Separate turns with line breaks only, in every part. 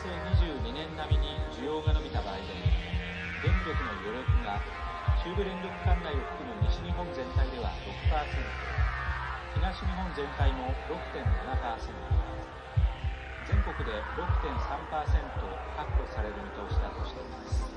2022年並みに需要が伸びた場合でも、電力の余力が中部電力管内を含む西日本全体では 6%、東日本全体も 6.7%、全国で 6.3% 確保される見通しだとしています。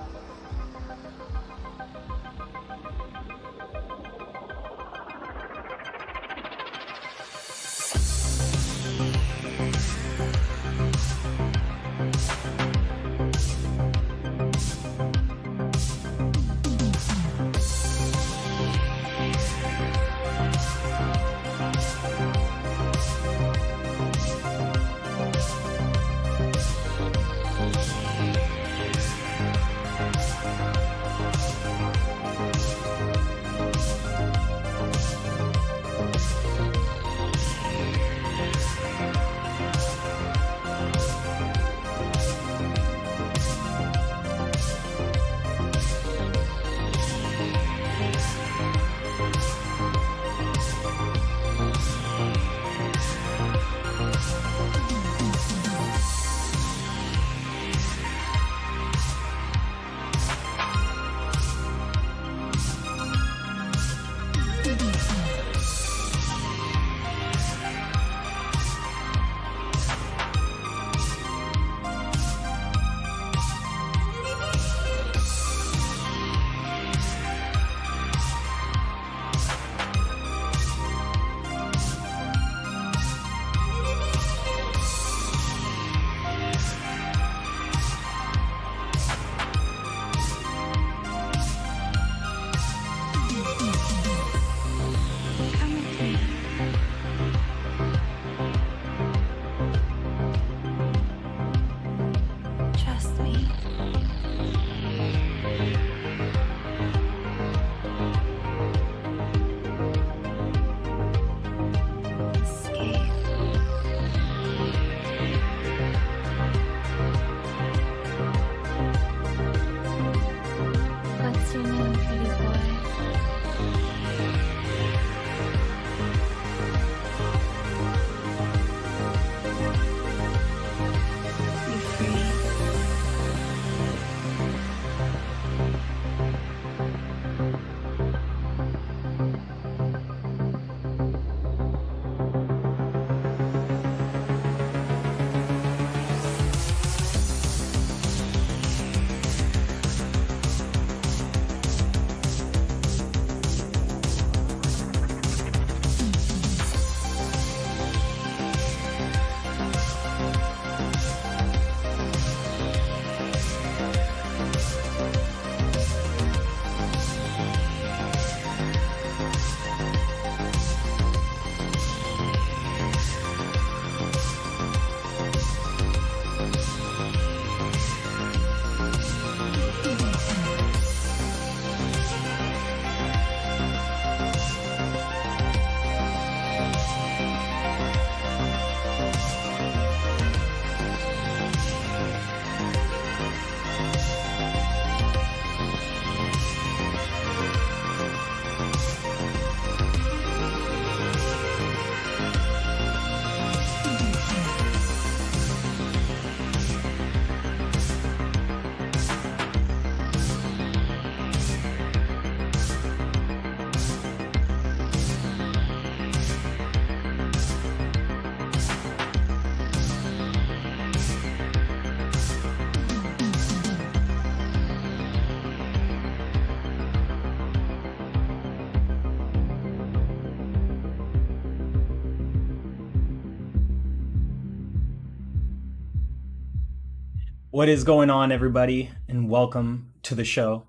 What is going on, everybody, and welcome to the show.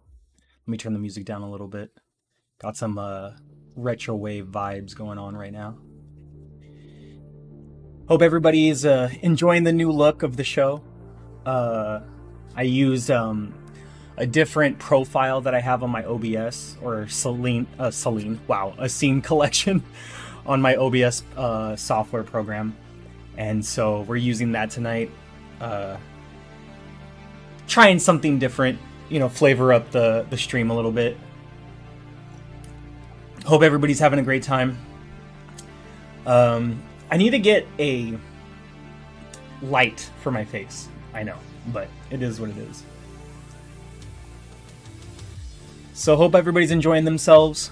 Let me turn the music down a little bit. Got some retro wave vibes going on right now. Hope everybody is enjoying the new look of the show. I use a different profile that I have on my OBS, or a scene collection on my OBS software program. And so we're using that tonight. Trying something different, flavor up the stream a little bit. Hope everybody's having a great time. I need to get a light for my face. I know. but it is what it is. So hope everybody's enjoying themselves.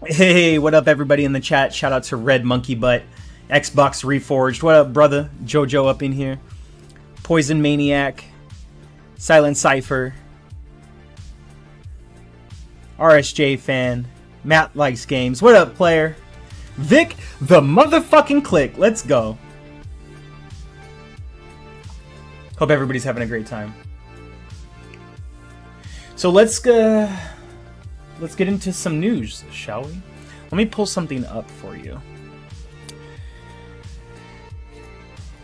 Hey, what up everybody in the chat? Shout out to Red Monkey Butt, Xbox Reforged. What up, brother? Jojo up in here. Poison Maniac, Silent Cypher, RSJ Fan, Matt Likes Games. What up, player? Vic the motherfucking Click. Let's go. Hope everybody's having a great time. So let's get into some news, shall we? Let me pull something up for you.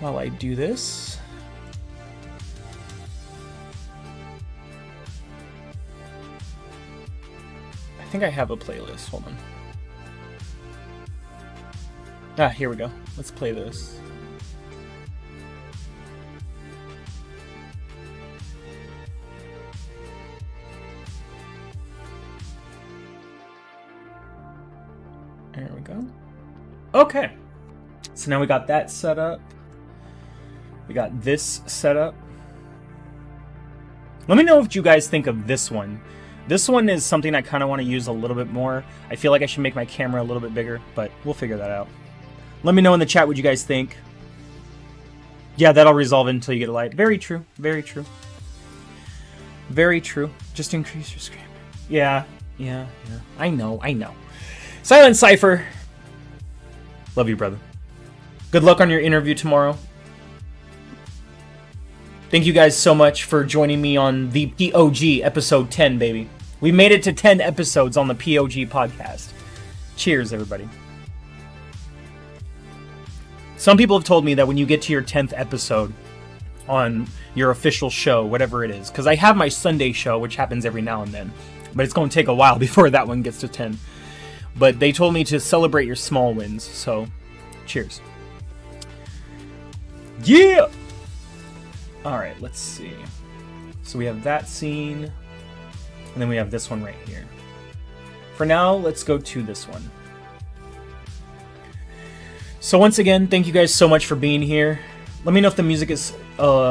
While I do this. I think I have a playlist. Hold on. Ah, here we go. Let's play this. There we go. Okay. So now we got that set up. We got this set up. Let me know what you guys think of this one. This one is something I kind of want to use a little bit more. I feel like I should make my camera a little bit bigger, but we'll figure that out. Let me know in the chat what you guys think. Yeah, that'll resolve until you get a light. Very true. Very true. Very true. Just increase your screen. Yeah. I know. Silent Cypher. Love you, brother. Good luck on your interview tomorrow. Thank you guys so much for joining me on the P.O.G. episode 10, baby. We made it to 10 episodes on the P.O.G. podcast. Cheers, everybody. Some people have told me that when you get to your 10th episode on your official show, whatever it is, because I have my Sunday show, which happens every now and then, but it's going to take a while before that one gets to 10. But they told me to celebrate your small wins, so cheers. Yeah! Alright, let's see. So we have that scene, and then we have this one right here. For now, let's go to this one. So once again, thank you guys so much for being here. Let me know if the music is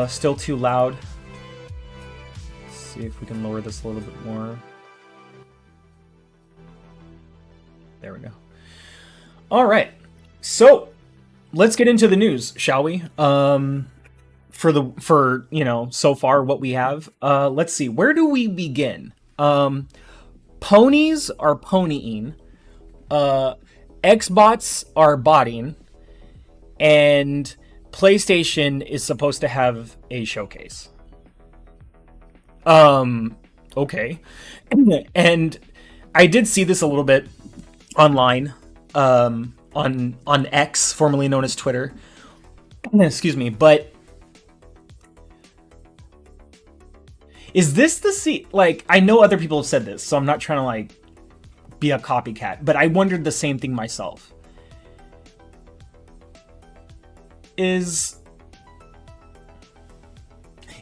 still too loud. Let's see if we can lower this a little bit more. There we go. All right, so let's get into the news, shall we? For you know, so far what we have. Let's see, where do we begin? Ponies are ponying. Xbots are botting, and PlayStation is supposed to have a showcase. Okay, and I did see this a little bit online, on X, formerly known as Twitter. Excuse me, but is this the like, I know other people have said this, so I'm not trying to like be a copycat, but I wondered the same thing myself. Is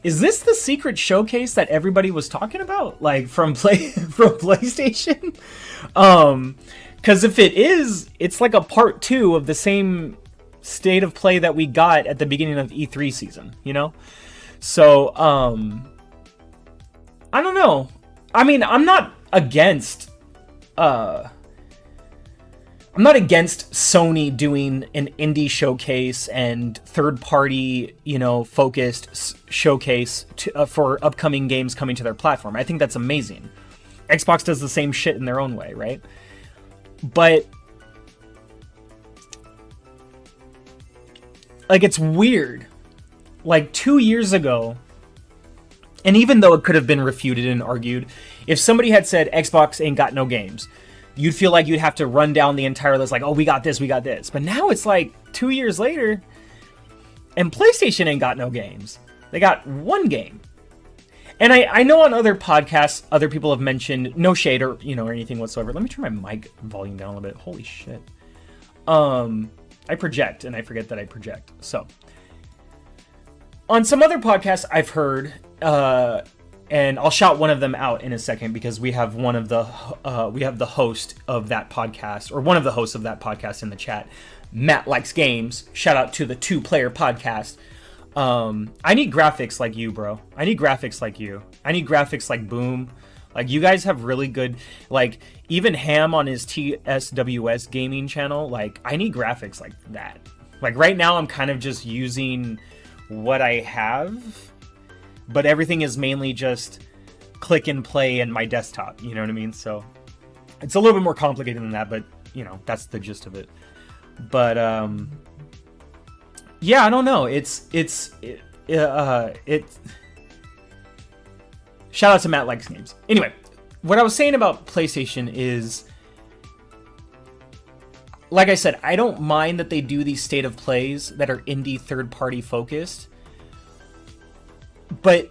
this the secret showcase that everybody was talking about, like from PlayStation? Because if it is, it's like a part 2 of the same state of play that we got at the beginning of E3 season, you know? So, I don't know. I mean, I'm not against Sony doing an indie showcase and third-party, you know, focused showcase for upcoming games coming to their platform. I think that's amazing. Xbox does the same shit in their own way, right? But like, it's weird. Like 2 years ago, and even though it could have been refuted and argued, if somebody had said Xbox ain't got no games, you'd feel like you'd have to run down the entire list like, oh, we got this. But now it's like 2 years later, and PlayStation ain't got no games. They got one game. And I know on other podcasts, other people have mentioned, no shade or, you know, or anything whatsoever. Let me turn my mic volume down a little bit. Holy shit. I project, and I forget that I project. So, on some other podcasts I've heard, and I'll shout one of them out in a second because we have we have the host of that podcast, or one of the hosts of that podcast in the chat, Matt Likes Games. Shout out to the 2-player podcast. I need graphics like you, bro. I need graphics like you. I need graphics like Boom. Like, you guys have really good, like, even Ham on his TSWS gaming channel, like, I need graphics like that. Like, right now I'm kind of just using what I have, but everything is mainly just click and play in my desktop, you know what I mean? So it's a little bit more complicated than that, but, you know, that's the gist of it. But, yeah, I don't know. Shout out to Matt Likes Games. Anyway, what I was saying about PlayStation is, like I said, I don't mind that they do these state of plays that are indie third-party focused. But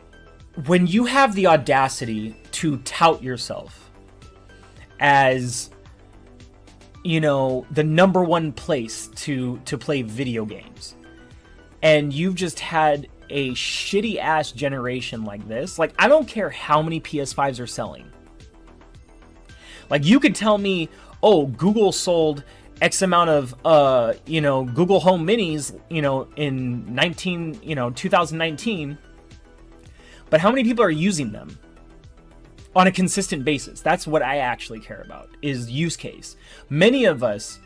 when you have the audacity to tout yourself as, you know, the number one place to play video games, and you've just had a shitty ass generation like this, like, I don't care how many PS5s are selling. Like, you could tell me, oh, Google sold X amount of you know, Google Home Minis, you know, in 2019, but how many people are using them on a consistent basis? That's what I actually care about, is use case. Many of us,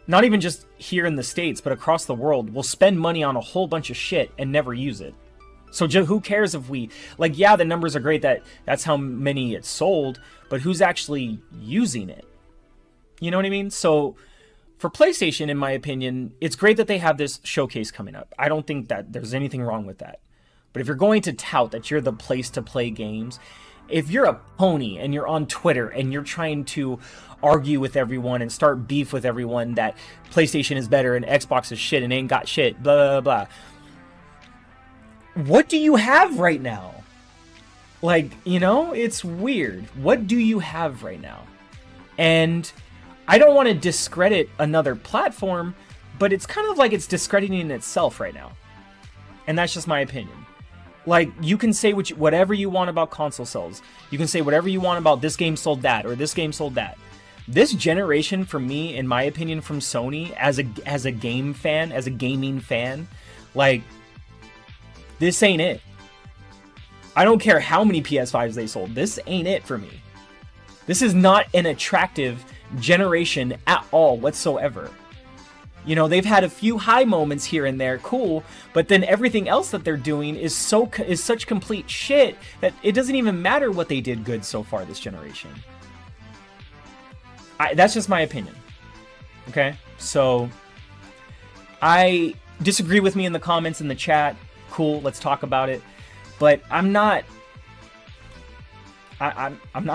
not even just here in the States, but across the world, will spend money on a whole bunch of shit and never use it. So who cares if we, like, yeah, the numbers are great, that's how many it's sold, but who's actually using it? You know what I mean? So for PlayStation, in my opinion, it's great that they have this showcase coming up. I don't think that there's anything wrong with that. But if you're going to tout that you're the place to play games, if you're a pony and you're on Twitter and you're trying to argue with everyone and start beef with everyone that PlayStation is better and Xbox is shit and ain't got shit, blah, blah, blah. What do you have right now? Like, you know, it's weird. What do you have right now? And I don't want to discredit another platform, but it's kind of like it's discrediting itself right now. And that's just my opinion. Like, you can say whatever you want about console sales. You can say whatever you want about this game sold that or this game sold that. This generation, for me, in my opinion, from Sony, as a game fan, as a gaming fan, like, this ain't it. I don't care how many PS5s they sold. This ain't it for me. This is not an attractive generation at all whatsoever. You know, they've had a few high moments here and there, cool, but then everything else that they're doing is such complete shit that it doesn't even matter what they did good so far this generation. That's just my opinion. Okay? So, I disagree with me in the comments in the chat. Cool, let's talk about it. But I'm not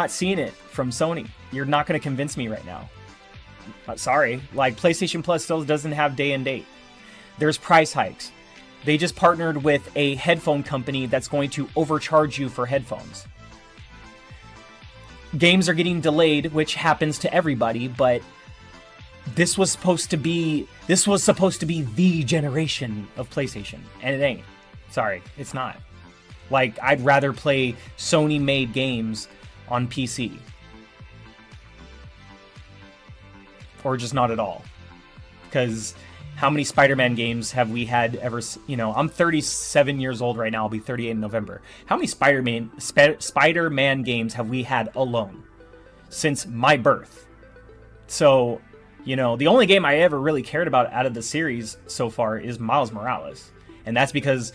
seeing it from Sony. You're not going to convince me right now. Sorry, like, PlayStation Plus still doesn't have day and date. There's price hikes. They just partnered with a headphone company that's going to overcharge you for headphones. Games are getting delayed, which happens to everybody, but this was supposed to be the generation of PlayStation, and it ain't. Sorry, it's not. Like, I'd rather play Sony-made games on PC. Or just not at all. Because how many Spider-Man games have we had ever... You know, I'm 37 years old right now. I'll be 38 in November. How many Spider-Man games have we had alone since my birth? So, you know, the only game I ever really cared about out of the series so far is Miles Morales. And that's because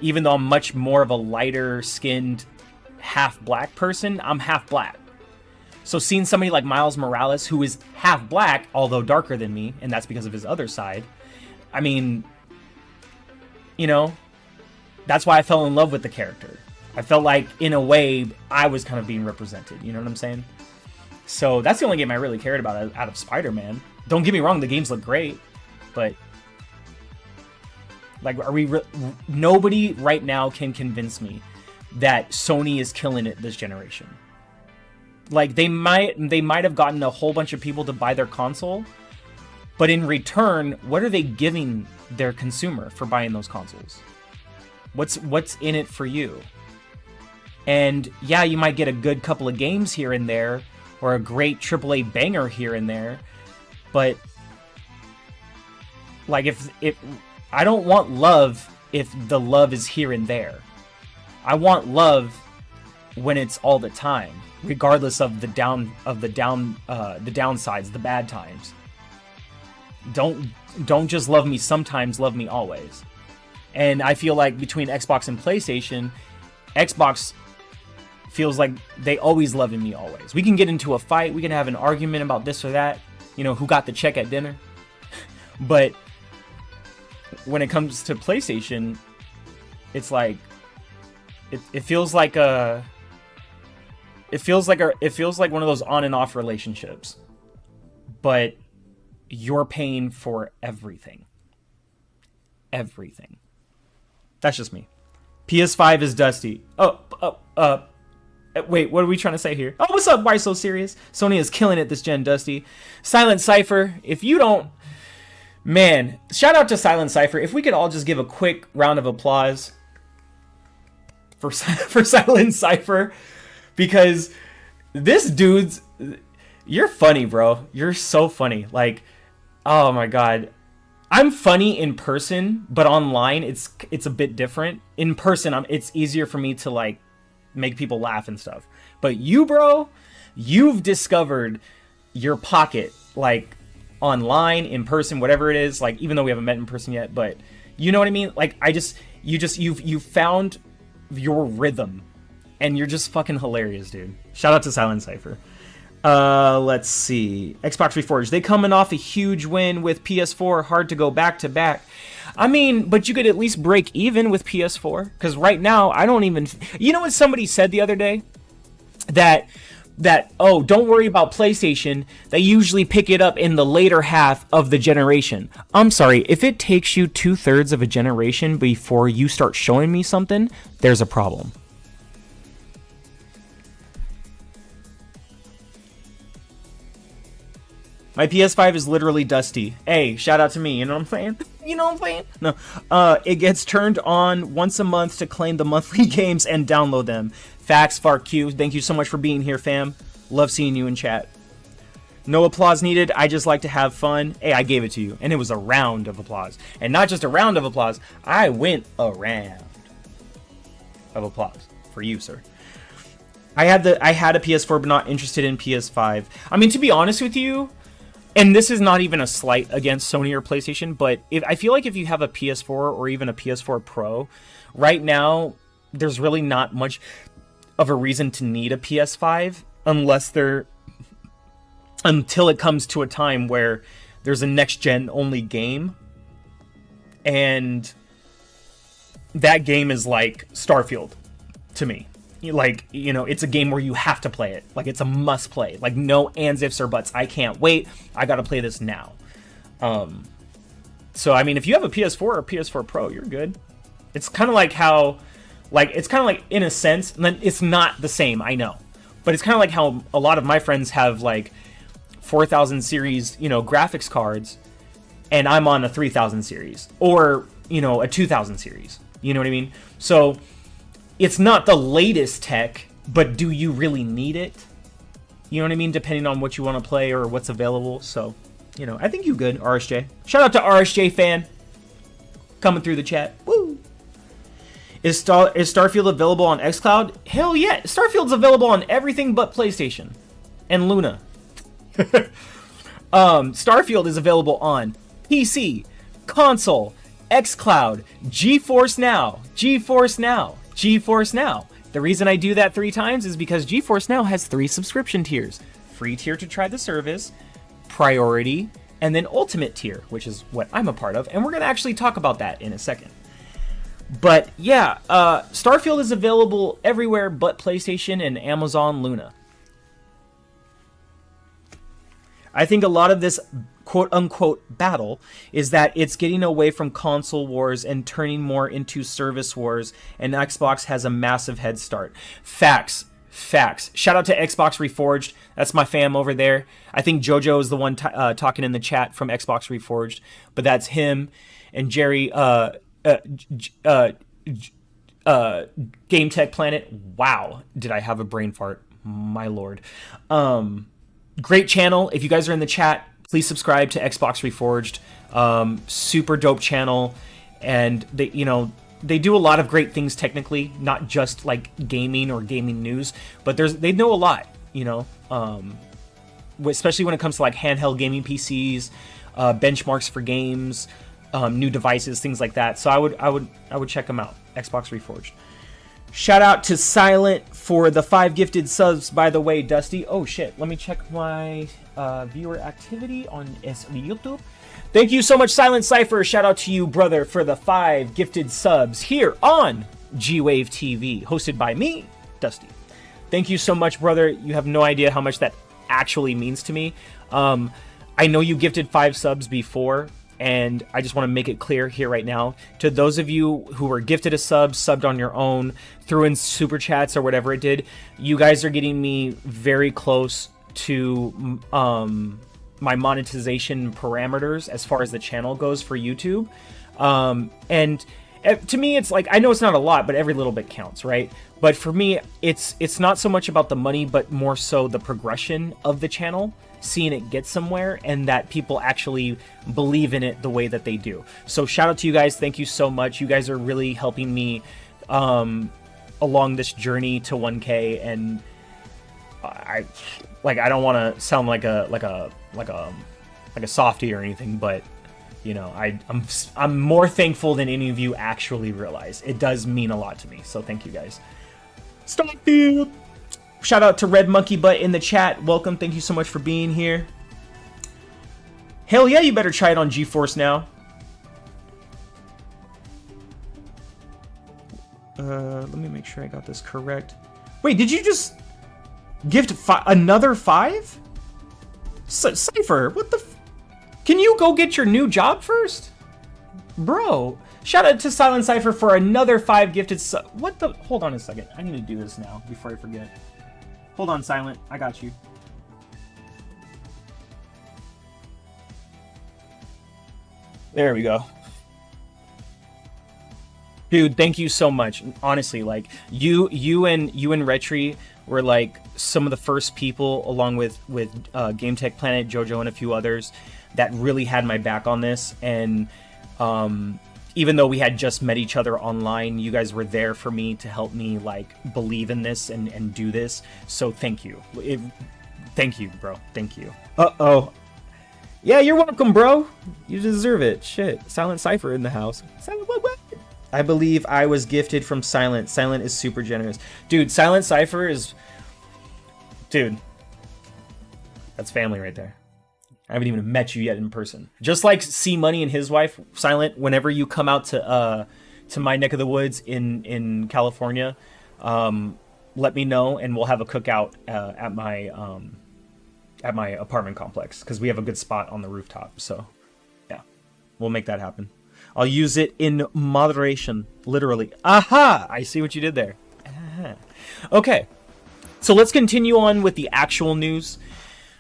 even though I'm much more of a lighter-skinned half-black person, I'm half-black. So seeing somebody like Miles Morales, who is half black, although darker than me, and that's because of his other side, I mean, you know, that's why I fell in love with the character. I felt like, in a way, I was kind of being represented, you know what I'm saying? So that's the only game I really cared about out of Spider-Man. Don't get me wrong, the games look great, but, like, nobody right now can convince me that Sony is killing it this generation. Like, they might have gotten a whole bunch of people to buy their console, but in return, what are they giving their consumer for buying those consoles? What's in it for you? And yeah, you might get a good couple of games here and there, or a great AAA banger here and there, but like, if I don't want love if the love is here and there. I want love when it's all the time, regardless of the downsides, the bad times. Don't just love me sometimes, love me always. And I feel like between Xbox and PlayStation, Xbox feels like they always loving me always. We can get into a fight, we can have an argument about this or that, you know, who got the check at dinner. But when it comes to PlayStation, it's like it feels like one of those on and off relationships. But you're paying for everything. Everything. That's just me. PS5 is Dusty. Wait, what are we trying to say here? Oh, what's up? Why so serious? Sony is killing it this gen, Dusty. Silent Cypher, if you don't... Man, shout out to Silent Cypher. If we could all just give a quick round of applause for Silent Cypher. Because this dude's... You're funny, bro. You're so funny. Like, oh my god. I'm funny in person, but online it's a bit different. In person, it's easier for me to like make people laugh and stuff. But you, bro, you've discovered your pocket, like online, in person, whatever it is. Like, even though we haven't met in person yet, but you know what I mean. Like, you've found your rhythm, and you're just fucking hilarious, dude. Shout out to Silent Cypher. Let's see. Xbox Reforged. They coming off a huge win with PS4. Hard to go back to back. I mean, but you could at least break even with PS4. Because right now, I don't even... You know what somebody said the other day? That, oh, don't worry about PlayStation. They usually pick it up in the later half of the generation. I'm sorry. If it takes you 2/3 of a generation before you start showing me something, there's a problem. My PS5 is literally dusty. Hey, shout out to me, you know what I'm saying? You know what I'm saying? No. It gets turned on once a month to claim the monthly games and download them. Facts, FarQ. Thank you so much for being here, fam. Love seeing you in chat. No applause needed. I just like to have fun. Hey, I gave it to you. And it was a round of applause. And not just a round of applause. I went a round of applause for you, sir. I had a PS4, but not interested in PS5. I mean, to be honest with you, and this is not even a slight against Sony or PlayStation, but I feel like if you have a PS4 or even a PS4 Pro, right now, there's really not much of a reason to need a PS5 until it comes to a time where there's a next-gen only game, and that game is like Starfield to me. Like, you know, it's a game where you have to play it. Like, it's a must play. Like, no ands, ifs, or buts. I can't wait. I gotta play this now. So, I mean, if you have a PS4 or a PS4 Pro, you're good. It's kind of like how, like, it's kind of like, in a sense, it's not the same, I know. But it's kind of like how a lot of my friends have, like, 4000 series, you know, graphics cards, and I'm on a 3000 series. Or, you know, a 2000 series. You know what I mean? So... It's not the latest tech, but do you really need it? You know what I mean? Depending on what you want to play or what's available. So, you know, I think you good, RSJ. Shout out to RSJ fan. Coming through the chat. Woo! Is Starfield available on XCloud? Hell yeah! Starfield's available on everything but PlayStation. And Luna. Starfield is available on PC, console, XCloud, GeForce Now, GeForce Now, GeForce Now. The reason I do that 3 times is because GeForce Now has 3 subscription tiers. Free tier to try the service, priority, and then ultimate tier, which is what I'm a part of. And we're going to actually talk about that in a second. But yeah, Starfield is available everywhere but PlayStation and Amazon Luna. I think a lot of this quote-unquote battle is that it's getting away from console wars and turning more into service wars, and Xbox has a massive head start. Facts. Shout out to Xbox Reforged. That's my fam over there. I think JoJo is the one talking in the chat from Xbox Reforged, but that's him and Jerry, Game Tech Planet. Wow, did I have a brain fart? My lord. Great channel. If you guys are in the chat, please subscribe to Xbox Reforged. Super dope channel, and they, you know, they do a lot of great things technically, not just like gaming or gaming news, but they know a lot, you know, especially when it comes to like handheld gaming PCs, benchmarks for games, new devices, things like that. So I would check them out. Xbox Reforged. Shout out to Silent for the 5 gifted subs, by the way, Dusty. Oh shit, let me check my viewer activity on YouTube. Thank you so much, Silent Cypher. Shout out to you, brother, for the 5 gifted subs here on G-Wave TV, hosted by me, Dusty. Thank you so much, brother. You have no idea how much that actually means to me. I know you gifted 5 subs before, and I just want to make it clear here right now. To those of you who were gifted a sub, subbed on your own, threw in super chats or whatever it did, you guys are getting me very close to my monetization parameters as far as the channel goes for YouTube. And to me, it's like, I know it's not a lot, but every little bit counts, right? But for me, it's not so much about the money, but more so the progression of the channel, seeing it get somewhere, and that people actually believe in it the way that they do. So shout out to you guys. Thank you so much. You guys are really helping me along this journey to 1K, and I don't want to sound like a softie or anything, but you know, I'm more thankful than any of you actually realize. It does mean a lot to me. So thank you guys. Starfield. Shout out to Red Monkey Butt in the chat. Welcome. Thank you so much for being here. Hell yeah, you better try it on GeForce Now. Let me make sure I got this correct. Wait, did you just gift another 5? Cypher, what the can you go get your new job first? Bro, shout out to Silent Cypher for another 5 gifted what the? Hold on a second. I need to do this now before I forget. Hold on, Silent. I got you. There we go. Dude, thank you so much. Honestly, like you and Retri were like some of the first people, along with Game Tech Planet, Jojo, and a few others, that really had my back on this. And even though we had just met each other online, you guys were there for me to help me like believe in this and do this. So thank you. Thank you, bro. Thank you. Uh-oh. Yeah, you're welcome, bro. You deserve it. Shit. Silent Cypher in the house. Silent, what? I believe I was gifted from Silent. Silent is super generous. Dude, Silent Cypher is... Dude. That's family right there. I haven't even met you yet in person. Just like C Money and his wife, Silent, whenever you come out to my neck of the woods in California, let me know and we'll have a cookout at my apartment complex, because we have a good spot on the rooftop. So yeah, we'll make that happen. I'll use it in moderation, literally. Aha! I see what you did there. Aha. Okay, so let's continue on with the actual news.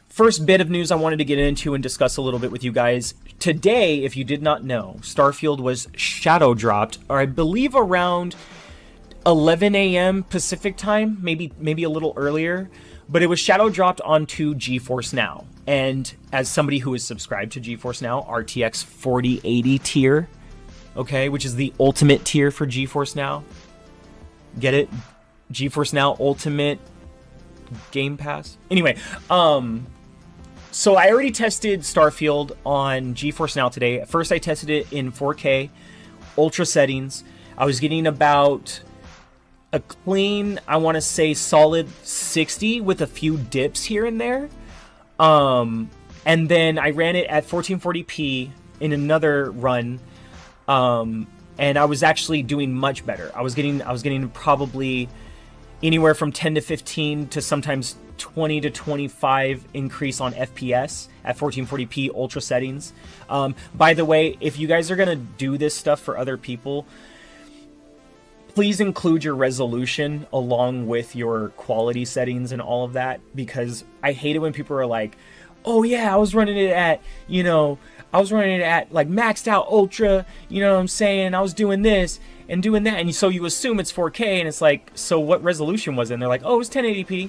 First bit of news I wanted to get into and discuss a little bit with you guys. Today, if you did not know, Starfield was shadow dropped, or I believe around 11 a.m. Pacific time, maybe a little earlier, but it was shadow dropped onto GeForce Now. And as somebody who is subscribed to GeForce Now, RTX 4080 tier, okay, which is the ultimate tier for GeForce Now. Get it? GeForce Now Ultimate Game Pass. Anyway, so I already tested Starfield on GeForce Now today. At first I tested it in 4K, ultra settings. I was getting about a clean, I want to say solid 60 with a few dips here and there. And then I ran it at 1440p in another run. And I was actually doing much better. I was getting probably anywhere from 10 to 15 to sometimes 20 to 25 increase on FPS at 1440p ultra settings. By the way, if you guys are gonna do this stuff for other people, please include your resolution along with your quality settings and all of that, because I hate it when people are like, oh yeah, I was running it at, like maxed out ultra, you know what I'm saying? I was doing this and doing that, and so you assume it's 4K, and it's like, so what resolution was it? And they're like, oh, it was 1080p.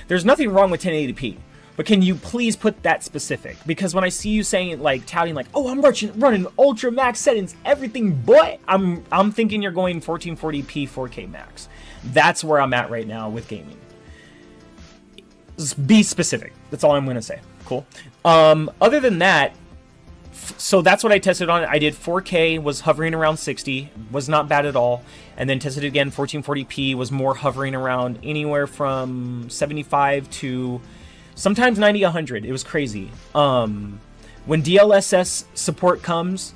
There's nothing wrong with 1080p. But can you please put that specific? Because when I see you saying, like, touting, like, oh, I'm running ultra max settings, everything, boy, I'm thinking you're going 1440p 4K max. That's where I'm at right now with gaming. Be specific. That's all I'm going to say. Cool. Other than that, so that's what I tested on. I did 4K, was hovering around 60, was not bad at all. And then tested again, 1440p, was more hovering around anywhere from 75 to sometimes 90, 100. It was crazy. When DLSS support comes,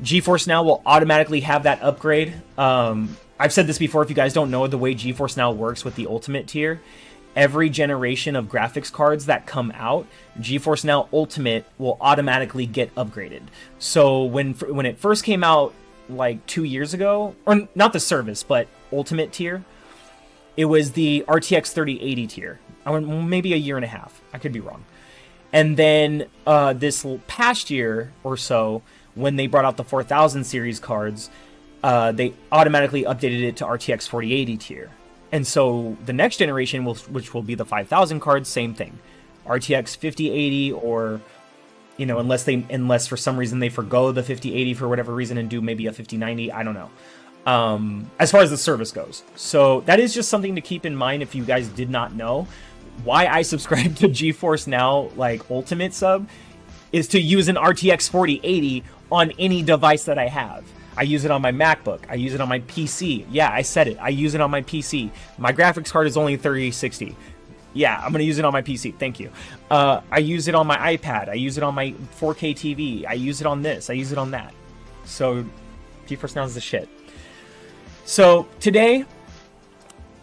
GeForce Now will automatically have that upgrade. I've said this before, if you guys don't know the way GeForce Now works with the Ultimate tier, every generation of graphics cards that come out, GeForce Now Ultimate will automatically get upgraded. So when it first came out like 2 years ago, or not the service, but Ultimate tier, it was the RTX 3080 tier. Maybe a year and a half. I could be wrong. And then this past year or so, when they brought out the 4000 series cards, they automatically updated it to RTX 4080 tier. And so the next generation, which will be the 5000 cards, same thing. RTX 5080, or, you know, unless for some reason they forgo the 5080 for whatever reason and do maybe a 5090, I don't know. As far as the service goes. So that is just something to keep in mind if you guys did not know. Why I subscribe to GeForce Now, like Ultimate sub, is to use an RTX 4080 on any device that I have. I use it on my MacBook. I use it on my PC. Yeah, I said it. I use it on my PC. My graphics card is only 3060. Yeah, I'm going to use it on my PC. Thank you. I use it on my iPad. I use it on my 4K TV. I use it on this. I use it on that. So, GeForce Now is the shit. So, today,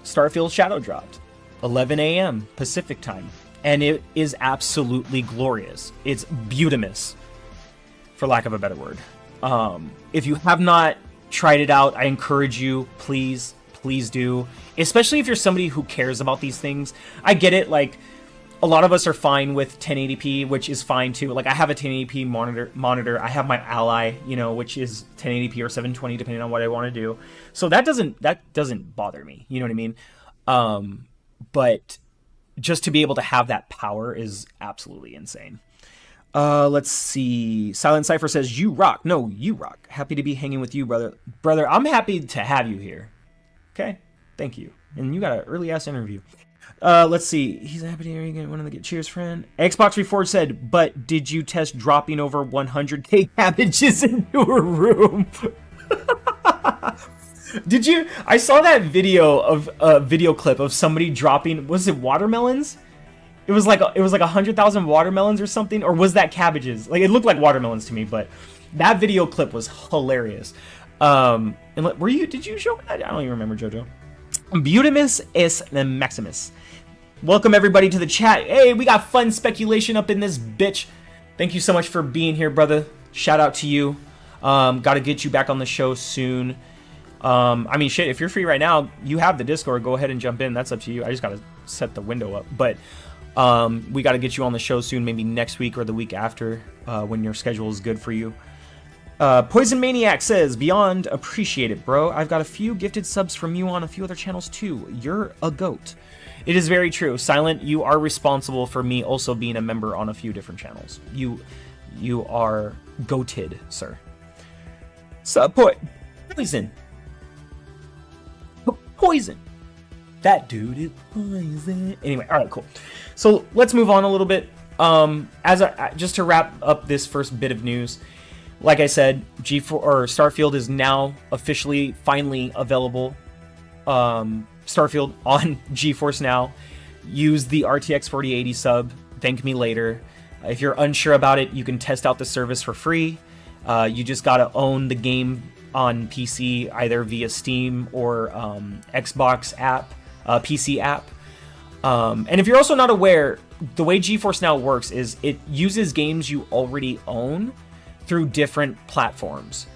Starfield Shadow dropped. 11 a.m. Pacific time. And it is absolutely glorious. It's beautimous, for lack of a better word. If you have not tried it out, I encourage you, please do. Especially if you're somebody who cares about these things. I get it, like, a lot of us are fine with 1080p, which is fine too. Like, I have a 1080p monitor. I have my Ally, you know, which is 1080p or 720, depending on what I want to do. So that doesn't bother me. You know what I mean? But just to be able to have that power is absolutely insane. Let's see. Silent Cypher says, you rock. No, you rock. Happy to be hanging with you, brother. Brother, I'm happy to have you here. Okay? Thank you. And you got an early-ass interview. Let's see. He's happy to hear you get one of the cheers, friend. Xbox Reforged said, but did you test dropping over 100k cabbages into a room? Did you? I saw that video of a video clip of somebody dropping, was it watermelons? It was like 100,000 watermelons or something, or was that cabbages? Like, it looked like watermelons to me, but that video clip was hilarious. And did you show me that? I don't even remember, Jojo. Beautimus is Maximus. Welcome everybody to the chat. Hey, we got fun speculation up in this bitch. Thank you so much for being here, brother. Shout out to you. Gotta get you back on the show soon. I mean, shit, if you're free right now, you have the Discord. Go ahead and jump in. That's up to you. I just gotta set the window up. But we got to get you on the show soon, maybe next week or the week after, when your schedule is good for you. Poison Maniac says, beyond appreciate it, bro. I've got a few gifted subs from you on a few other channels too. You're a goat. It is very true. Silent, you are responsible for me also being a member on a few different channels. You are goated, sir. Poison. Poison. That dude is poison. Anyway, all right, cool. So let's move on a little bit. Just to wrap up this first bit of news, like I said, Starfield is now officially, finally available. Starfield on GeForce Now. Use the RTX 4080 sub. Thank me later. If you're unsure about it, you can test out the service for free. You just gotta own the game on PC, either via Steam or Xbox app. PC app. And if you're also not aware, the way GeForce Now works is it uses games you already own through different platforms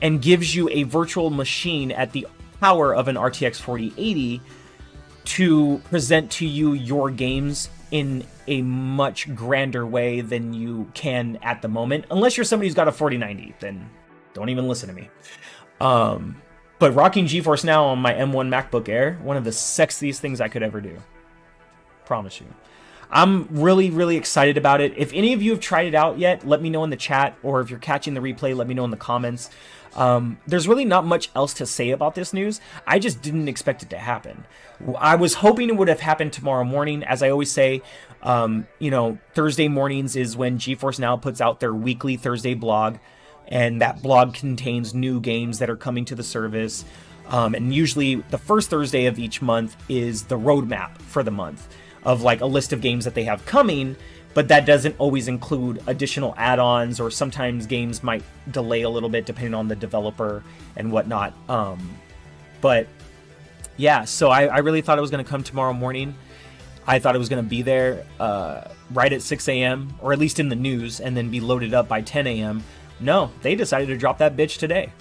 and gives you a virtual machine at the power of an RTX 4080 to present to you your games in a much grander way than you can at the moment. Unless you're somebody who's got a 4090, then don't even listen to me. But rocking GeForce Now on my M1 MacBook Air, one of the sexiest things I could ever do. Promise you. I'm really, really excited about it. If any of you have tried it out yet, let me know in the chat, or if you're catching the replay, let me know in the comments. There's really not much else to say about this news. I just didn't expect it to happen. I was hoping it would have happened tomorrow morning. As I always say, you know, Thursday mornings is when GeForce Now puts out their weekly Thursday blog, and that blog contains new games that are coming to the service. And usually the first Thursday of each month is the roadmap for the month of like a list of games that they have coming, but that doesn't always include additional add-ons, or sometimes games might delay a little bit depending on the developer and whatnot. But yeah, so I really thought it was going to come tomorrow morning. I thought it was going to be there right at 6 a.m., or at least in the news, and then be loaded up by 10 a.m. No, they decided to drop that bitch today.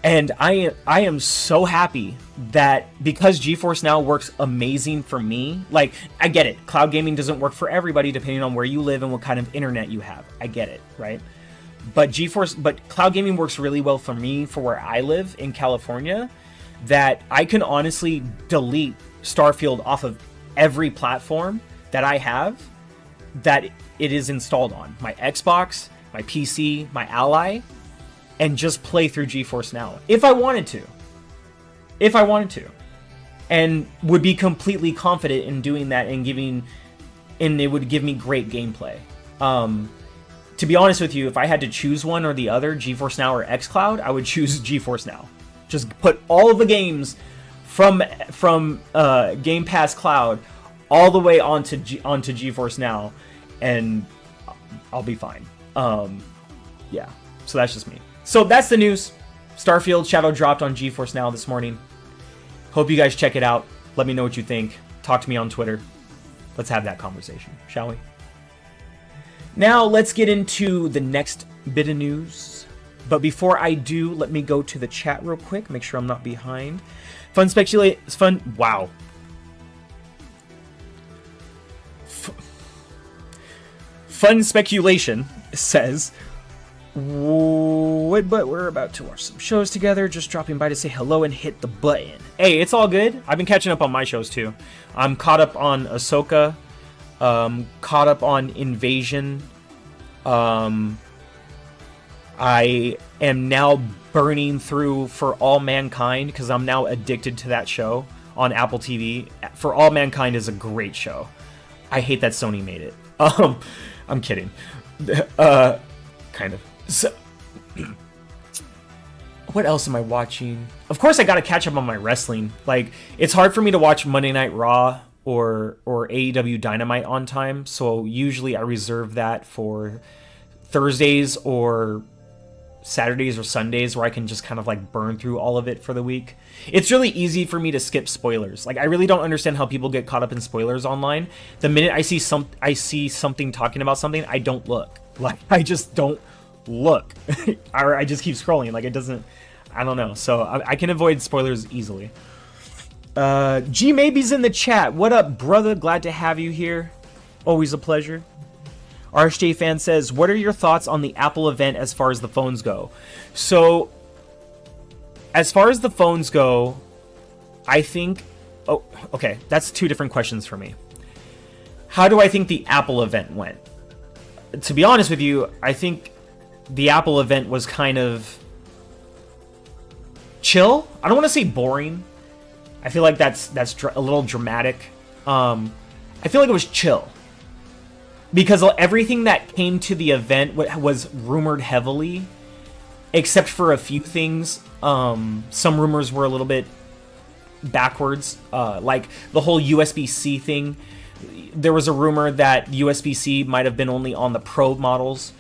And I am so happy that, because GeForce Now works amazing for me. Like, I get it. Cloud gaming doesn't work for everybody depending on where you live and what kind of internet you have. I get it, right? But cloud gaming works really well for me for where I live in California, that I can honestly delete Starfield off of every platform that I have that it is installed on. My Xbox, my PC, my Ally, and just play through GeForce Now if I wanted to. And would be completely confident in doing that, and it would give me great gameplay. To be honest with you, if I had to choose one or the other, GeForce Now or XCloud, I would choose GeForce Now. Just put all the games from Game Pass Cloud all the way onto GeForce Now, and I'll be fine. Yeah, so that's just me. So that's the news. Starfield Shadow dropped on GeForce Now this morning. Hope you guys check it out. Let me know what you think. Talk to me on Twitter. Let's have that conversation, shall we? Now let's get into the next bit of news. But before I do, let me go to the chat real quick. Make sure I'm not behind. Fun. Wow. Fun speculation says, but we're about to watch some shows together. Just dropping by to say hello and hit the button. Hey, it's all good. I've been catching up on my shows too. I'm caught up on Ahsoka. Caught up on Invasion. I am now burning through For All Mankind because I'm now addicted to that show on Apple TV. For All Mankind is a great show. I hate that Sony made it. I'm kidding. Kind of. So, what else am I watching? Of course, I gotta catch up on my wrestling. Like, it's hard for me to watch Monday Night Raw or AEW Dynamite on time, so usually I reserve that for Thursdays or Saturdays or Sundays, where I can just kind of like burn through all of it for the week. It's really easy for me to skip spoilers. Like, I really don't understand how people get caught up in spoilers online. The minute I see something talking about something, I don't look. Like, I just don't look. Or I just keep scrolling. Like, it doesn't, I don't know. So I can avoid spoilers easily. G Maybe's in the chat. What up, brother? Glad to have you here. Always a pleasure. RSJ fan says, what are your thoughts on the Apple event as far as the phones go? So, as far as the phones go, I think... Oh, okay. That's two different questions for me. How do I think the Apple event went? To be honest with you, I think the Apple event was kind of chill. I don't want to say boring. I feel like that's a little dramatic. I feel like it was chill. Because everything that came to the event was rumored heavily, except for a few things. Some rumors were a little bit backwards, like the whole USB-C thing. There was a rumor that USB-C might have been only on the Pro models,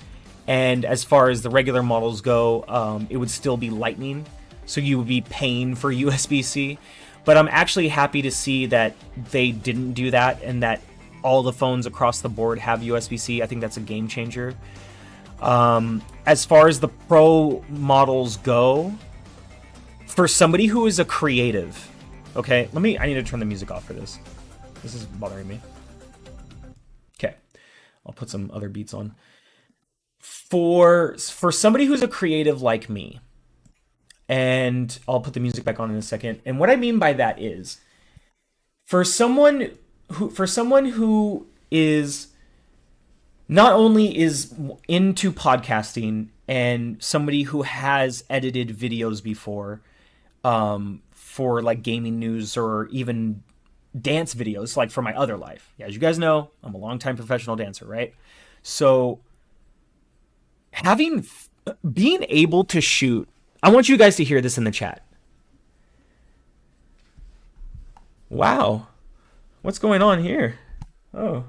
and as far as the regular models go, it would still be Lightning, so you would be paying for USB-C. But I'm actually happy to see that they didn't do that, and that all the phones across the board have USB-C. I think that's a game changer. As far as the Pro models go, for somebody who is a creative, okay, I need to turn the music off for this. This is bothering me. Okay, I'll put some other beats on. For somebody who's a creative like me, and I'll put the music back on in a second. And what I mean by that is, for someone for someone who is not only is into podcasting and somebody who has edited videos before, for like gaming news or even dance videos, like for my other life. Yeah, as you guys know, I'm a longtime professional dancer, right? So having being able to shoot, I want you guys to hear this in the chat. Wow. What's going on here? Oh.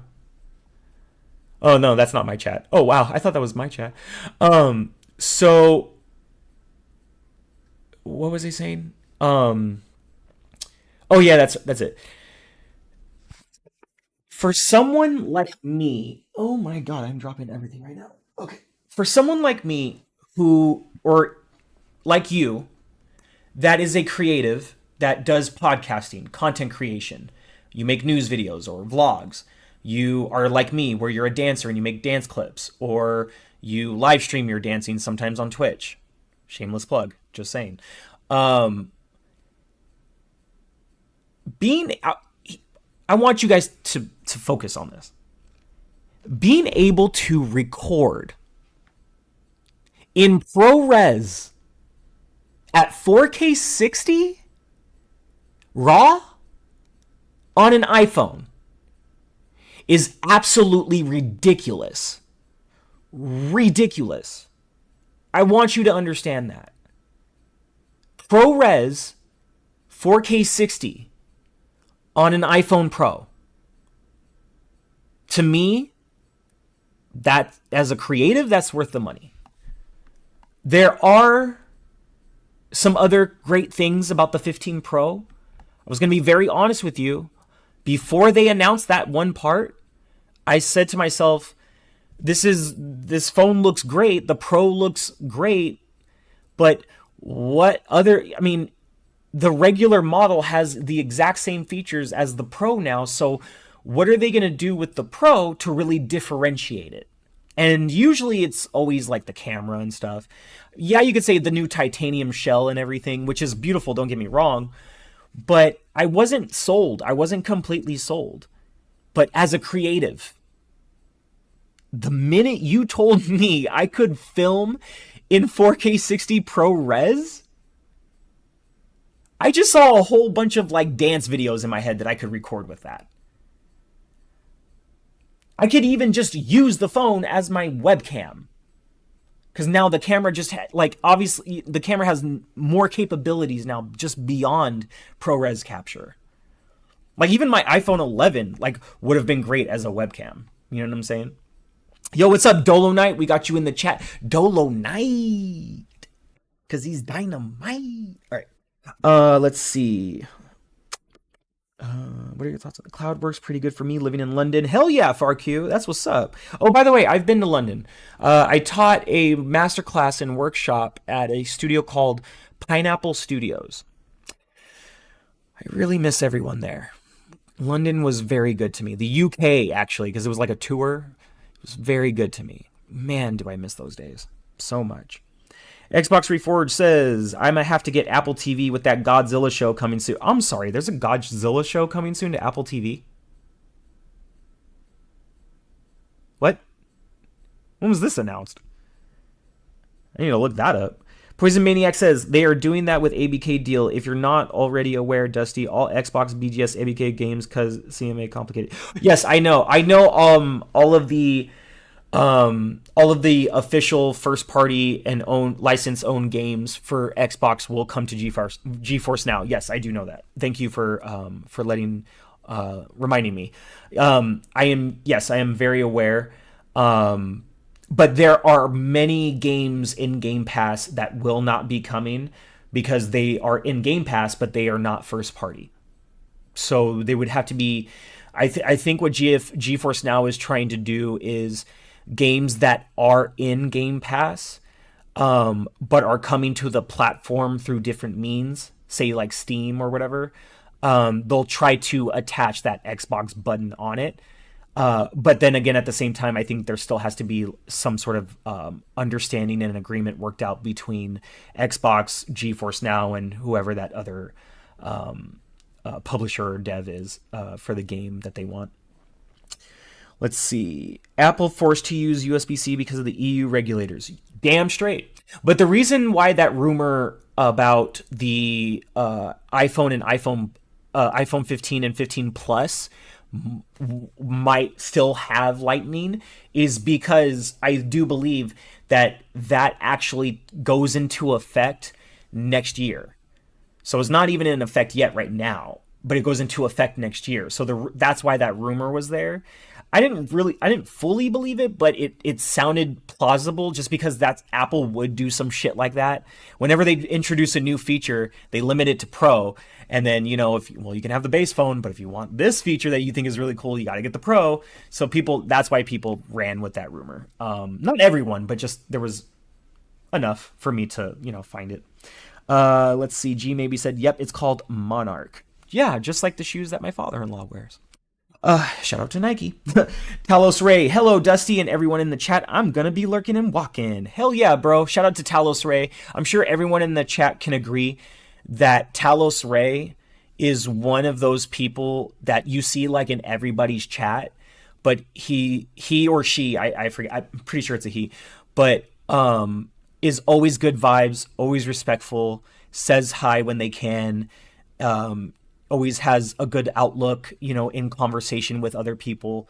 Oh no, that's not my chat. Oh wow, I thought that was my chat. So what was he saying? Oh yeah, that's it. For someone like me, oh my god, I'm dropping everything right now. Okay. For someone like me who, or like you, that is a creative that does podcasting, content creation. You make news videos or vlogs. You are like me, where you're a dancer and you make dance clips, or you live stream your dancing sometimes on Twitch. Shameless plug, just saying. Um, being, I want you guys to focus on this. Being able to record in ProRes at 4K 60 RAW on an iPhone is absolutely ridiculous. Ridiculous. I want you to understand that. ProRes 4K 60 on an iPhone Pro. To me, that as a creative, that's worth the money. There are some other great things about the 15 Pro. I was going to be very honest with you. Before they announced that one part, I said to myself, this phone looks great, the Pro looks great, but what other, I mean, the regular model has the exact same features as the Pro now, so what are they going to do with the Pro to really differentiate it? And usually it's always like the camera and stuff. Yeah, you could say the new titanium shell and everything, which is beautiful, don't get me wrong, but I wasn't sold. I wasn't completely sold. But as a creative, the minute you told me I could film in 4K 60 ProRes, I just saw a whole bunch of like dance videos in my head that I could record with that. I could even just use the phone as my webcam. Because now the camera just, like, obviously, the camera has more capabilities now just beyond ProRes capture. Like, even my iPhone 11, like, would have been great as a webcam. You know what I'm saying? Yo, what's up, Dolo Knight? We got you in the chat. Dolo Knight. Because he's dynamite. All right. Let's see. What are your thoughts on the cloud? Works pretty good for me living in London. Hell yeah, FarQ. That's what's up. Oh, by the way, I've been to London. I taught a masterclass and workshop at a studio called Pineapple Studios. I really miss everyone there. London was very good to me. The UK, actually, because it was like a tour. It was very good to me. Man, do I miss those days. So much. Xbox Reforged says, I might have to get Apple TV with that Godzilla show coming soon. I'm sorry, there's a Godzilla show coming soon to Apple TV? What? When was this announced? I need to look that up. Poison Maniac says, they are doing that with ABK deal. If you're not already aware, Dusty, all Xbox BGS ABK games cause CMA complicated. Yes, I know. I know all of the official first party and license owned games for Xbox will come to GeForce Now. Yes, I do know that. Thank you for letting reminding me. I am very aware. But there are many games in Game Pass that will not be coming because they are in Game Pass, but they are not first party. So they would have to be. I think what GeForce Now is trying to do is games that are in Game Pass, but are coming to the platform through different means, say like Steam or whatever. They'll try to attach that Xbox button on it. But then again, at the same time, I think there still has to be some sort of understanding and an agreement worked out between Xbox, GeForce Now, and whoever that other publisher or dev is for the game that they want. Let's see. Apple forced to use USB-C because of the EU regulators. Damn straight. But the reason why that rumor about the iPhone and iPhone 15 and 15 Plus might still have Lightning is because I do believe that actually goes into effect next year. So it's not even in effect yet right now, but it goes into effect next year. So that's why that rumor was there. I didn't fully believe it, but it sounded plausible just because Apple would do some shit like that. Whenever they introduce a new feature, they limit it to Pro. And then, you can have the base phone, but if you want this feature that you think is really cool, you got to get the Pro. So that's why people ran with that rumor. Not everyone, but just there was enough for me to, find it. Let's see. G maybe said, yep, it's called Monarch. Yeah, just like the shoes that my father-in-law wears. Shout out to Nike. Talos Ray, hello Dusty and everyone in the chat. I'm gonna be lurking and walking. Hell yeah, bro. Shout out to Talos Ray. I'm sure everyone in the chat can agree that Talos Ray is one of those people that you see like in everybody's chat, but he or she, I forget, I'm pretty sure it's a he, but is always good vibes, always respectful, says hi when they can, always has a good outlook, in conversation with other people.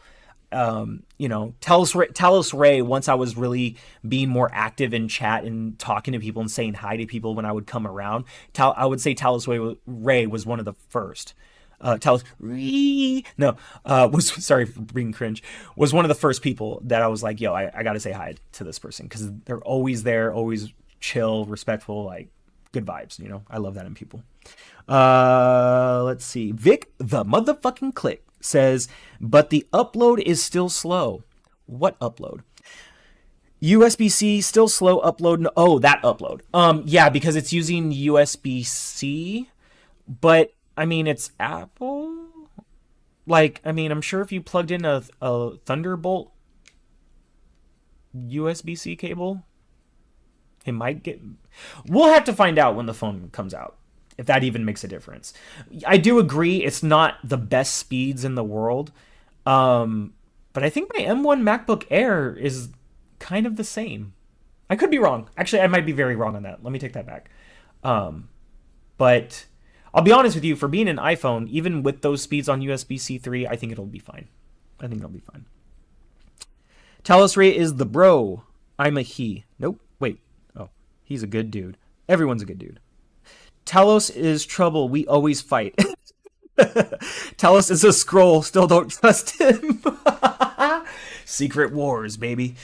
Talos Ray, once I was really being more active in chat and talking to people and saying hi to people when I would come around, I would say Talos Ray was one of the first. Sorry for being cringe, was one of the first people that I was like, yo, I got to say hi to this person because they're always there, always chill, respectful, like good vibes. I love that in people. Let's see. Vic, the motherfucking click says, but the upload is still slow. What upload? USB-C still slow upload. Oh, that upload. Yeah, because it's using USB-C, but I mean, it's Apple. Like, I mean, I'm sure if you plugged in a Thunderbolt USB-C cable, it might get. We'll have to find out when the phone comes out, if that even makes a difference. I do agree it's not the best speeds in the world, but I think my M1 MacBook Air is kind of the same. I could be wrong. Actually, I might be very wrong on that. Let me take that back. But I'll be honest with you, for being an iPhone, even with those speeds on USB-C 3, I think it'll be fine. Talos Ray is the bro. I'm a he. Nope. Wait. Oh, he's a good dude. Everyone's a good dude. Talos is trouble. We always fight. Talos is a scroll. Still don't trust him. Secret Wars, baby.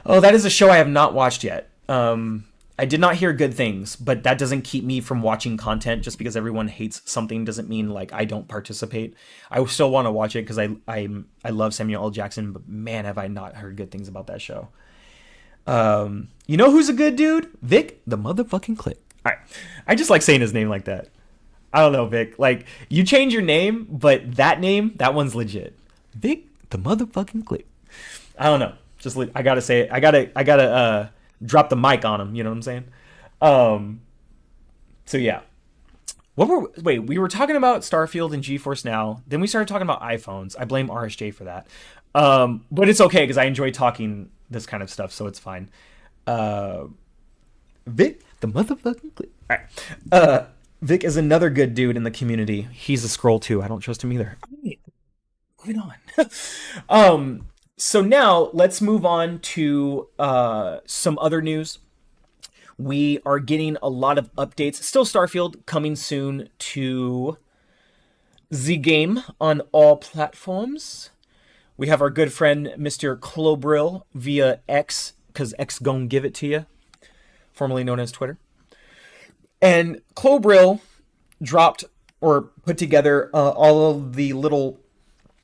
Oh, that is a show I have not watched yet. I did not hear good things, but that doesn't keep me from watching content. Just because everyone hates something doesn't mean like I don't participate. I still want to watch it because I love Samuel L. Jackson, but man, have I not heard good things about that show. You know who's a good dude? Vic, the motherfucking click. All right. I just like saying his name like that. I don't know, Vic. Like, you change your name, but that one's legit. Vic, the motherfucking click. I don't know. I gotta say it. I gotta drop the mic on him. You know what I'm saying? So yeah. We were talking about Starfield and GeForce Now. Then we started talking about iPhones. I blame RSJ for that. But it's okay because I enjoy talking this kind of stuff, so it's fine. Vic, the motherfucking click. All right. Vic is another good dude in the community. He's a scroll too. I don't trust him either. Moving on. So now let's move on to some other news. We are getting a lot of updates. Still Starfield coming soon to the game on all platforms. We have our good friend Mr. Clobril via X, because X gon' give it to you, formerly known as Twitter. And Clobril dropped or put together all of the little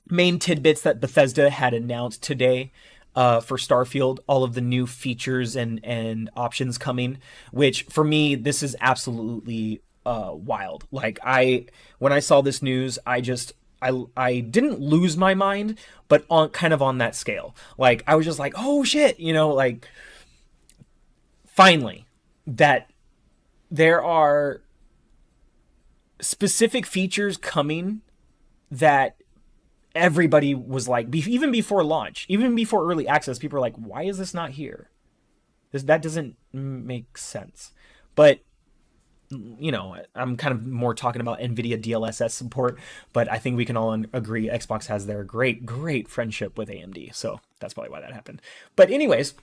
main tidbits that Bethesda had announced today for Starfield, all of the new features and options coming, which for me, this is absolutely wild. Like, when I saw this news, I didn't lose my mind, but on that scale. Like, I was just like, oh shit, like, finally, that there are specific features coming that everybody was like, even before launch, even before early access, people are like, why is this not here? That doesn't make sense. But you know, I'm kind of more talking about NVIDIA DLSS support, but I think we can all agree Xbox has their great friendship with AMD. So that's probably why that happened. But anyways,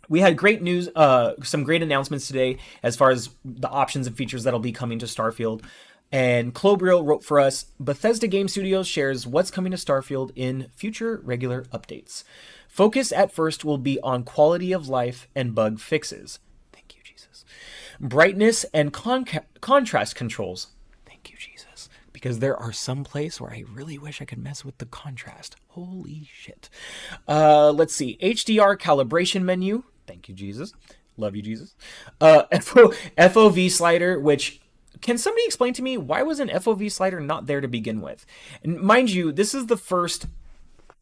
we had great news, some great announcements today as far as the options and features that'll be coming to Starfield. And Clobril wrote for us, Bethesda Game Studios shares what's coming to Starfield in future regular updates. Focus at first will be on quality of life and bug fixes. Thank you, Jesus. Brightness and contrast controls. Thank you, Jesus. Because there are some places where I really wish I could mess with the contrast. Holy shit. Let's see. HDR calibration menu. Thank you, Jesus. Love you, Jesus. FOV slider, which... Can somebody explain to me why was an FOV slider not there to begin with? And mind you, this is the first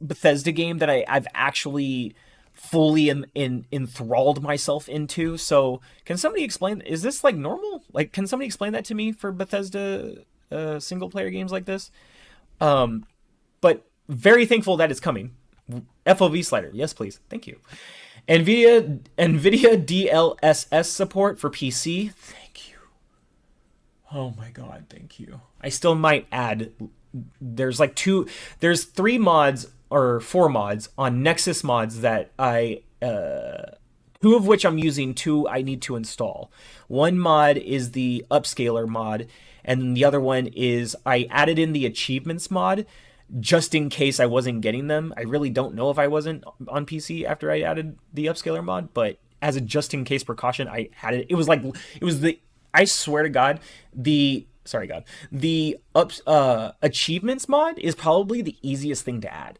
Bethesda game that I've actually fully enthralled myself into. So can somebody explain, is this like normal? Like, can somebody explain that to me for Bethesda single player games like this? But very thankful that it's coming. FOV slider. Yes, please. Thank you. NVIDIA DLSS support for PC. Thank you. Oh my God, thank you. I still might add, there's 3 mods or 4 mods on Nexus mods that 2 of which I'm using, 2 I need to install. One mod is the upscaler mod, and the other one is I added in the achievements mod just in case I wasn't getting them. I really don't know if I wasn't on PC after I added the upscaler mod, but as a just in case precaution, I added it. I swear to God, the achievements mod is probably the easiest thing to add.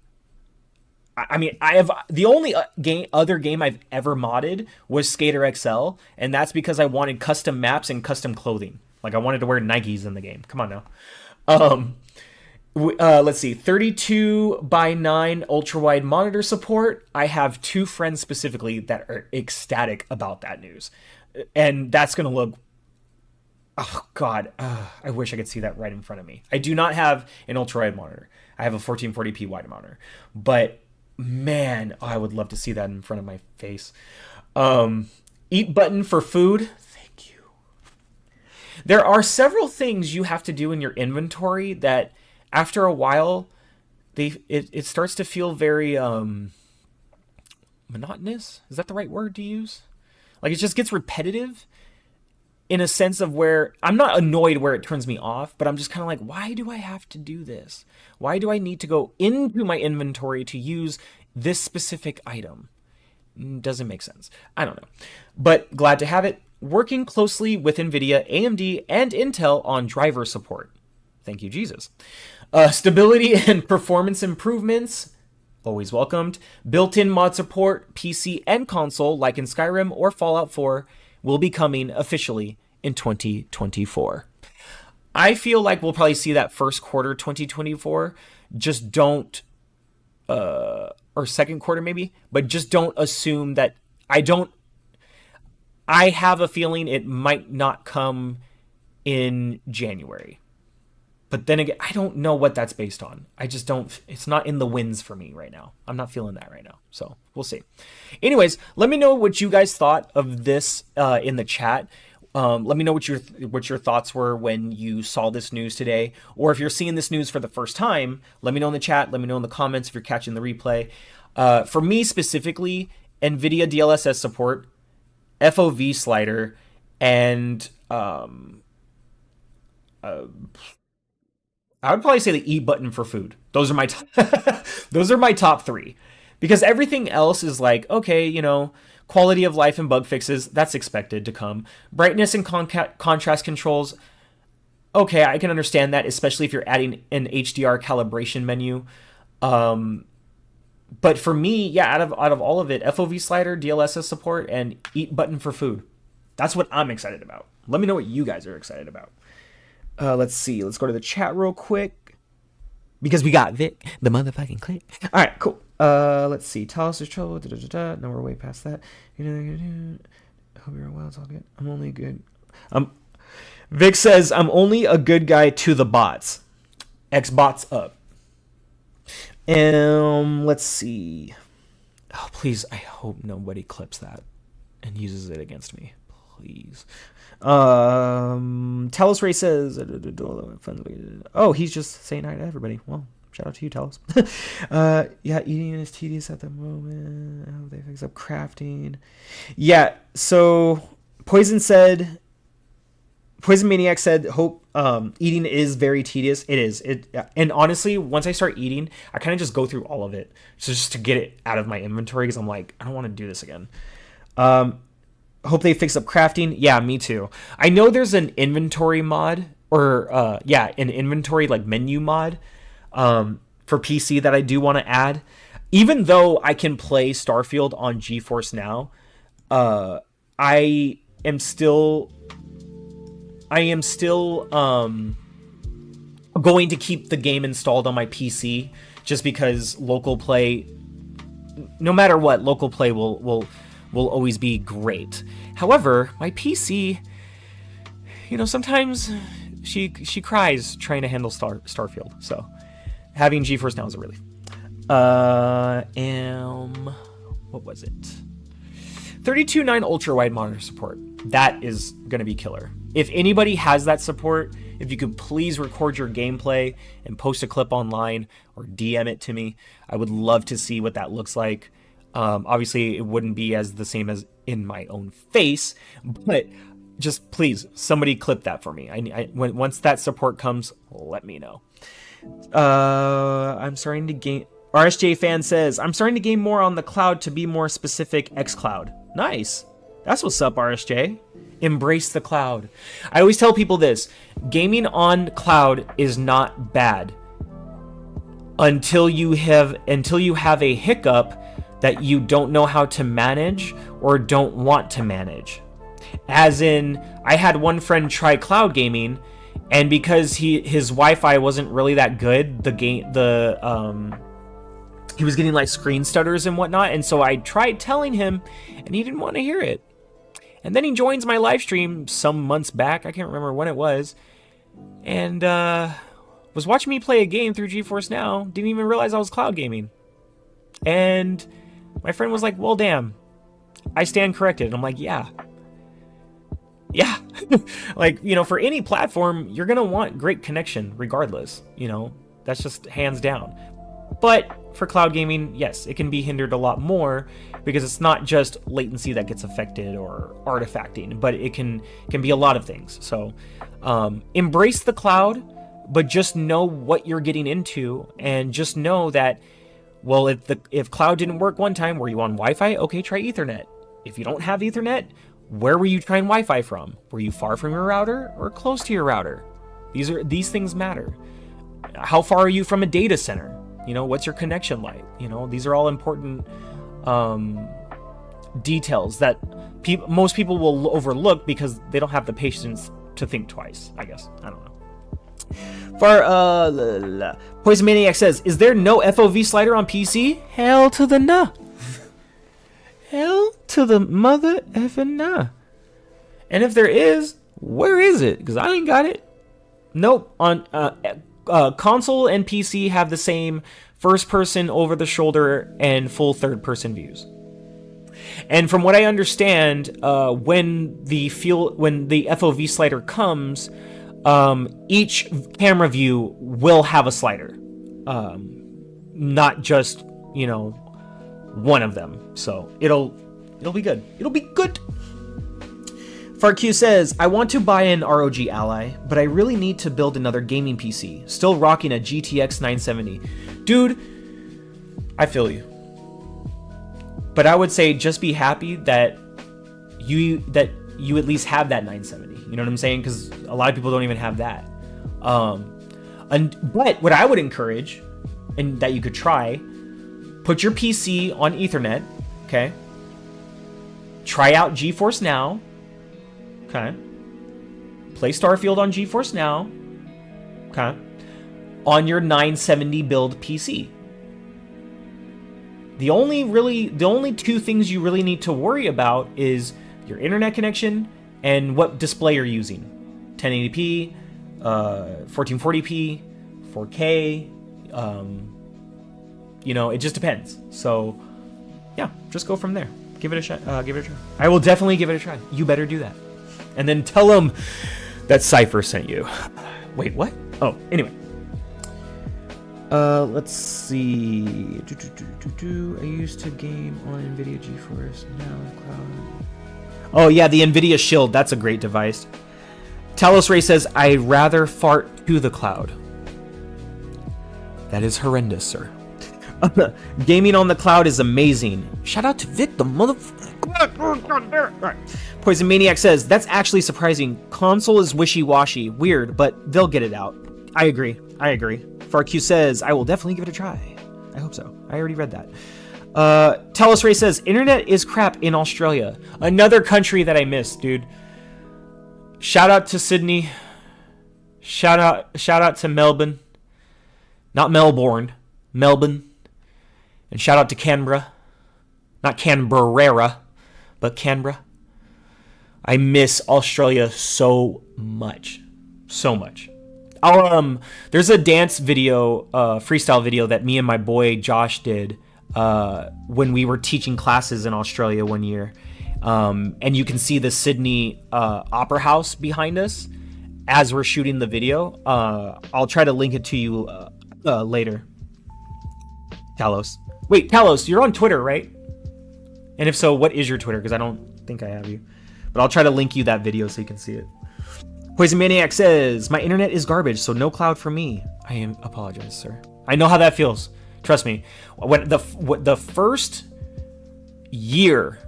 I mean, I have the only other game I've ever modded was Skater XL, and that's because I wanted custom maps and custom clothing. Like I wanted to wear Nikes in the game. Come on now. Let's see, 32:9 ultra wide monitor support. I have 2 friends specifically that are ecstatic about that news, and that's gonna look. Oh, God. I wish I could see that right in front of me. I do not have an ultra-wide monitor. I have a 1440p wide monitor. But, man, I would love to see that in front of my face. Eat button for food. Thank you. There are several things you have to do in your inventory that, after a while, it starts to feel very monotonous. Is that the right word to use? Like, it just gets repetitive. In a sense of where I'm not annoyed where it turns me off, but I'm just kind of like, why do I have to do this? Why do I need to go into my inventory to use this specific item? Doesn't make sense. I don't know. But glad to have it. Working closely with NVIDIA, AMD, and Intel on driver support. Thank you, Jesus. Stability and performance improvements. Always welcomed. Built-in mod support, PC and console, like in Skyrim or Fallout 4. Will be coming officially in 2024. I feel like we'll probably see that first quarter 2024. Just don't, or second quarter maybe, but just don't assume that I have a feeling it might not come in January. But then again, I don't know what that's based on. I just don't, it's not in the wins for me right now. I'm not feeling that right now. So we'll see. Anyways, let me know what you guys thought of this in the chat. Let me know what your thoughts were when you saw this news today. Or if you're seeing this news for the first time, let me know in the chat. Let me know in the comments if you're catching the replay. For me specifically, NVIDIA DLSS support, FOV slider, and I would probably say the E button for food. Those are my those are my top 3, because everything else is like, okay, you know, quality of life and bug fixes, that's expected to come. Brightness and contrast controls, okay, I can understand that, especially if you're adding an HDR calibration menu. But for me, yeah, out of all of it, FOV slider, DLSS support, and eat button for food. That's what I'm excited about. Let me know what you guys are excited about. Let's see. Let's go to the chat real quick, because we got Vic, the motherfucking click. All right, cool. Let's see. Tell us there's trouble. No, we're way past that. You know, hope you're well. It's all good. I'm only good. Vic says, I'm only a good guy to the bots. Xbots up. Let's see. Oh, please, I hope nobody clips that and uses it against me. Please. Talos Ray says, oh, he's just saying hi to everybody. Well, shout out to you, Talos. Yeah, eating is tedious at the moment. Oh, they fix up crafting. Yeah, so Poison Maniac said, hope eating is very tedious. It is. And honestly, once I start eating, I kind of just go through all of it. So just to get it out of my inventory, because I'm like, I don't want to do this again. Hope they fix up crafting. Yeah, me too. I know there's an inventory mod, or an inventory like menu mod for PC that I do want to add. Even though I can play Starfield on GeForce Now, I am still going to keep the game installed on my PC, just because local play, no matter what, local play will always be great. However, my PC, sometimes she cries trying to handle Starfield. So having GeForce Now is a relief. What was it? 32.9 ultra wide monitor support. That is going to be killer. If anybody has that support, if you could please record your gameplay and post a clip online or DM it to me, I would love to see what that looks like. Obviously, it wouldn't be the same as in my own face, but just please, somebody clip that for me. Once that support comes, let me know. I'm starting to game. RSJ fan says, I'm starting to game more on the cloud, to be more specific, XCLOUD. Nice. That's what's up, RSJ. Embrace the cloud. I always tell people this: gaming on cloud is not bad until you have a hiccup that you don't know how to manage or don't want to manage. As in, I had one friend try cloud gaming, and because his Wi-Fi wasn't really that good, he was getting like screen stutters and whatnot, and so I tried telling him, and he didn't want to hear it. And then he joins my live stream some months back, I can't remember when it was, and was watching me play a game through GeForce Now, didn't even realize I was cloud gaming. And my friend was like, well, damn, I stand corrected. And I'm like, yeah. Like, for any platform, you're going to want great connection regardless. That's just hands down. But for cloud gaming, yes, it can be hindered a lot more, because it's not just latency that gets affected or artifacting, but it can be a lot of things. So embrace the cloud, but just know what you're getting into, and just know that, well, if cloud didn't work one time, were you on Wi-Fi? Okay, try Ethernet. If you don't have Ethernet, where were you trying Wi-Fi from? Were you far from your router or close to your router? These things matter. How far are you from a data center? What's your connection like? These are all important details that most people will overlook because they don't have the patience to think twice, I guess. I don't know. Poison Maniac says, is there no FOV slider on PC? Hell to the nah. Hell to the mother effing nah. And if there is, where is it? Because I ain't got it. Nope. On console and PC have the same first person, over the shoulder, and full third person views. And from what I understand, when the FOV slider comes, each camera view will have a slider, not just one of them. So it'll be good. It'll be good. FartQ says, I want to buy an ROG Ally, but I really need to build another gaming PC. Still rocking a GTX 970. Dude, I feel you. But I would say just be happy that you at least have that 970. You know what I'm saying? Because a lot of people don't even have that. But what I would encourage, and that you could try, put your PC on Ethernet, okay? Try out GeForce Now, okay? Play Starfield on GeForce Now, okay? On your 970 build PC. The only two things you really need to worry about is your internet connection and what display you're using. 1080p, 1440p, 4K. You know, it just depends. So yeah, just go from there. Give it a shot. Give it a try. I will definitely give it a try. You better do that, and then tell them that Cypher sent you. Wait, what? Oh, anyway. Let's see. I used to game on NVIDIA GeForce Now Cloud. Oh yeah, the NVIDIA Shield. That's a great device. Talos Ray says, I rather fart to the cloud. That is horrendous, sir. Gaming on the cloud is amazing. Shout out to Vic, the motherfucker. Poison Maniac says, that's actually surprising. Console is wishy-washy. Weird, but they'll get it out. I agree. FarQ says, I will definitely give it a try. I hope so. I already read that. Talos Ray says, internet is crap in Australia. Another country that I missed, dude. Shout out to Sydney. Shout out to Melbourne. Not Melbourne. Melbourne. And shout out to Canberra. Not Canberra, but Canberra. I miss Australia so much. So much. There's a dance video, freestyle video that me and my boy Josh did when we were teaching classes in Australia one year. And you can see the Sydney Opera House behind us as we're shooting the video. I'll try to link it to you later. Talos. Wait, Talos, you're on Twitter, right? And if so, what is your Twitter? Because I don't think I have you. But I'll try to link you that video so you can see it. Poison Maniac says, my internet is garbage, so no cloud for me. I apologize, sir. I know how that feels. Trust me. When the first year,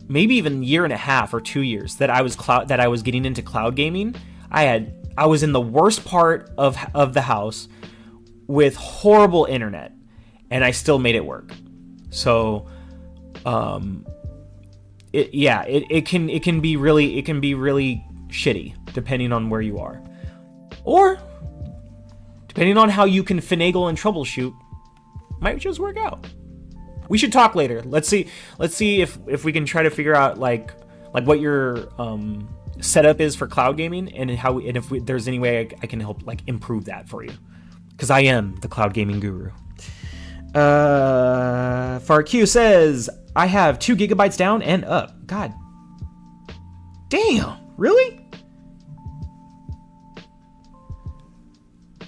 maybe even year and a half or 2 years that I was getting into cloud gaming, I was in the worst part of the house with horrible internet, and I still made it work. So, it can be really shitty depending on where you are, or depending on how you can finagle and troubleshoot, might just work out. We should talk later. Let's see if we can try to figure out like what your setup is for cloud gaming, and if there's any way I can help like improve that for you, because I am the cloud gaming guru. FarQ says, I have 2 gigabytes down and up. God damn, really?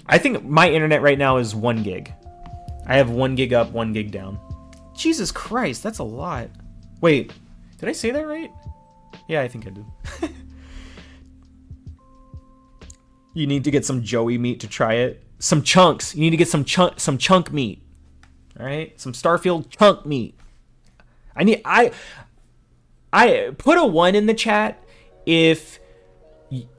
I think my internet right now is 1 gig. I have 1 gig up, 1 gig down. Jesus Christ, that's a lot. Wait, did I say that right? Yeah, I think I did. You need to get some Joey meat to try it. Some chunks. You need to get some chunk meat. All right, some Starfield chunk meat. I put a 1 in the chat if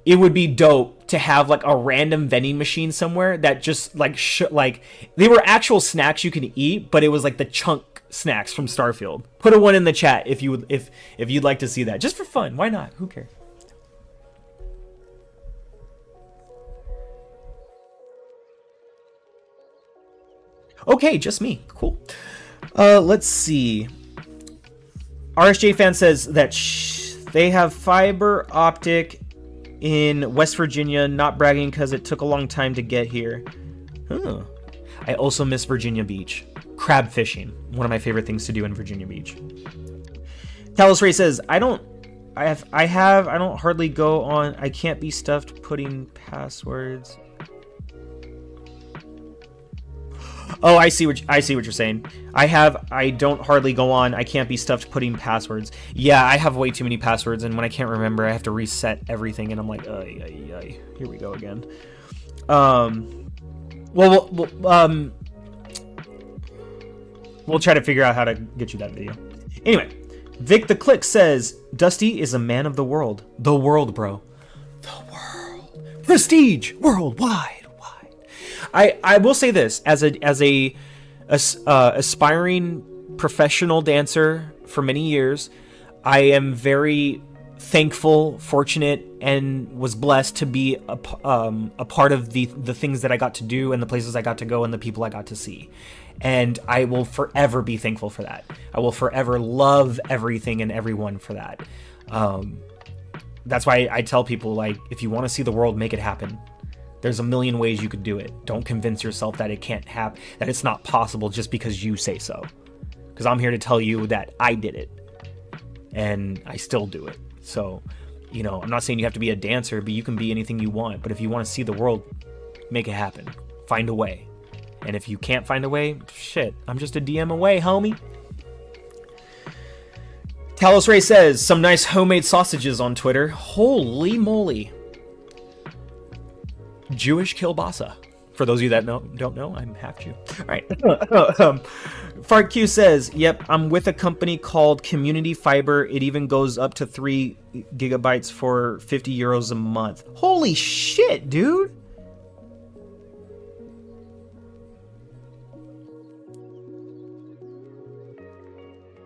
it would be dope to have like a random vending machine somewhere that just like they were actual snacks you can eat, but it was like the chunk snacks from Starfield. Put a 1 in the chat if you'd like to see that, just for fun. Why not? Who cares? Okay, just me. Cool. Let's see. RSJ fan says that they have fiber optic in West Virginia. Not bragging because it took a long time to get here. Huh. I also miss Virginia Beach. Crab fishing. One of my favorite things to do in Virginia Beach. Talos Ray says, I don't hardly go on. I can't be stuffed putting passwords. Oh, I see what you're saying. I don't hardly go on. I can't be stuffed putting passwords. Yeah, I have way too many passwords, and when I can't remember, I have to reset everything, and I'm like, here we go again. We'll try to figure out how to get you that video. Anyway, Vic the Click says, Dusty is a man of the world. The world, bro. The world. Prestige worldwide. I will say this, as a aspiring professional dancer for many years, I am very thankful, fortunate, and was blessed to be a part of the things that I got to do and the places I got to go and the people I got to see. And I will forever be thankful for that. I will forever love everything and everyone for that. that's why I tell people, like, if you want to see the world, make it happen. There's a million ways you could do it. Don't convince yourself that it can't happen, that it's not possible just because you say so. Because I'm here to tell you that I did it, and I still do it. So, you know, I'm not saying you have to be a dancer, but you can be anything you want. But if you want to see the world, make it happen. Find a way. And if you can't find a way, shit, I'm just a DM away, homie. Talos Ray says, some nice homemade sausages on Twitter. Holy moly. Jewish kielbasa. For those of you that don't know, I'm half Jew. All right. FartQ says, yep, I'm with a company called Community Fiber. It even goes up to 3 gigabytes for 50 euros a month. Holy shit, dude.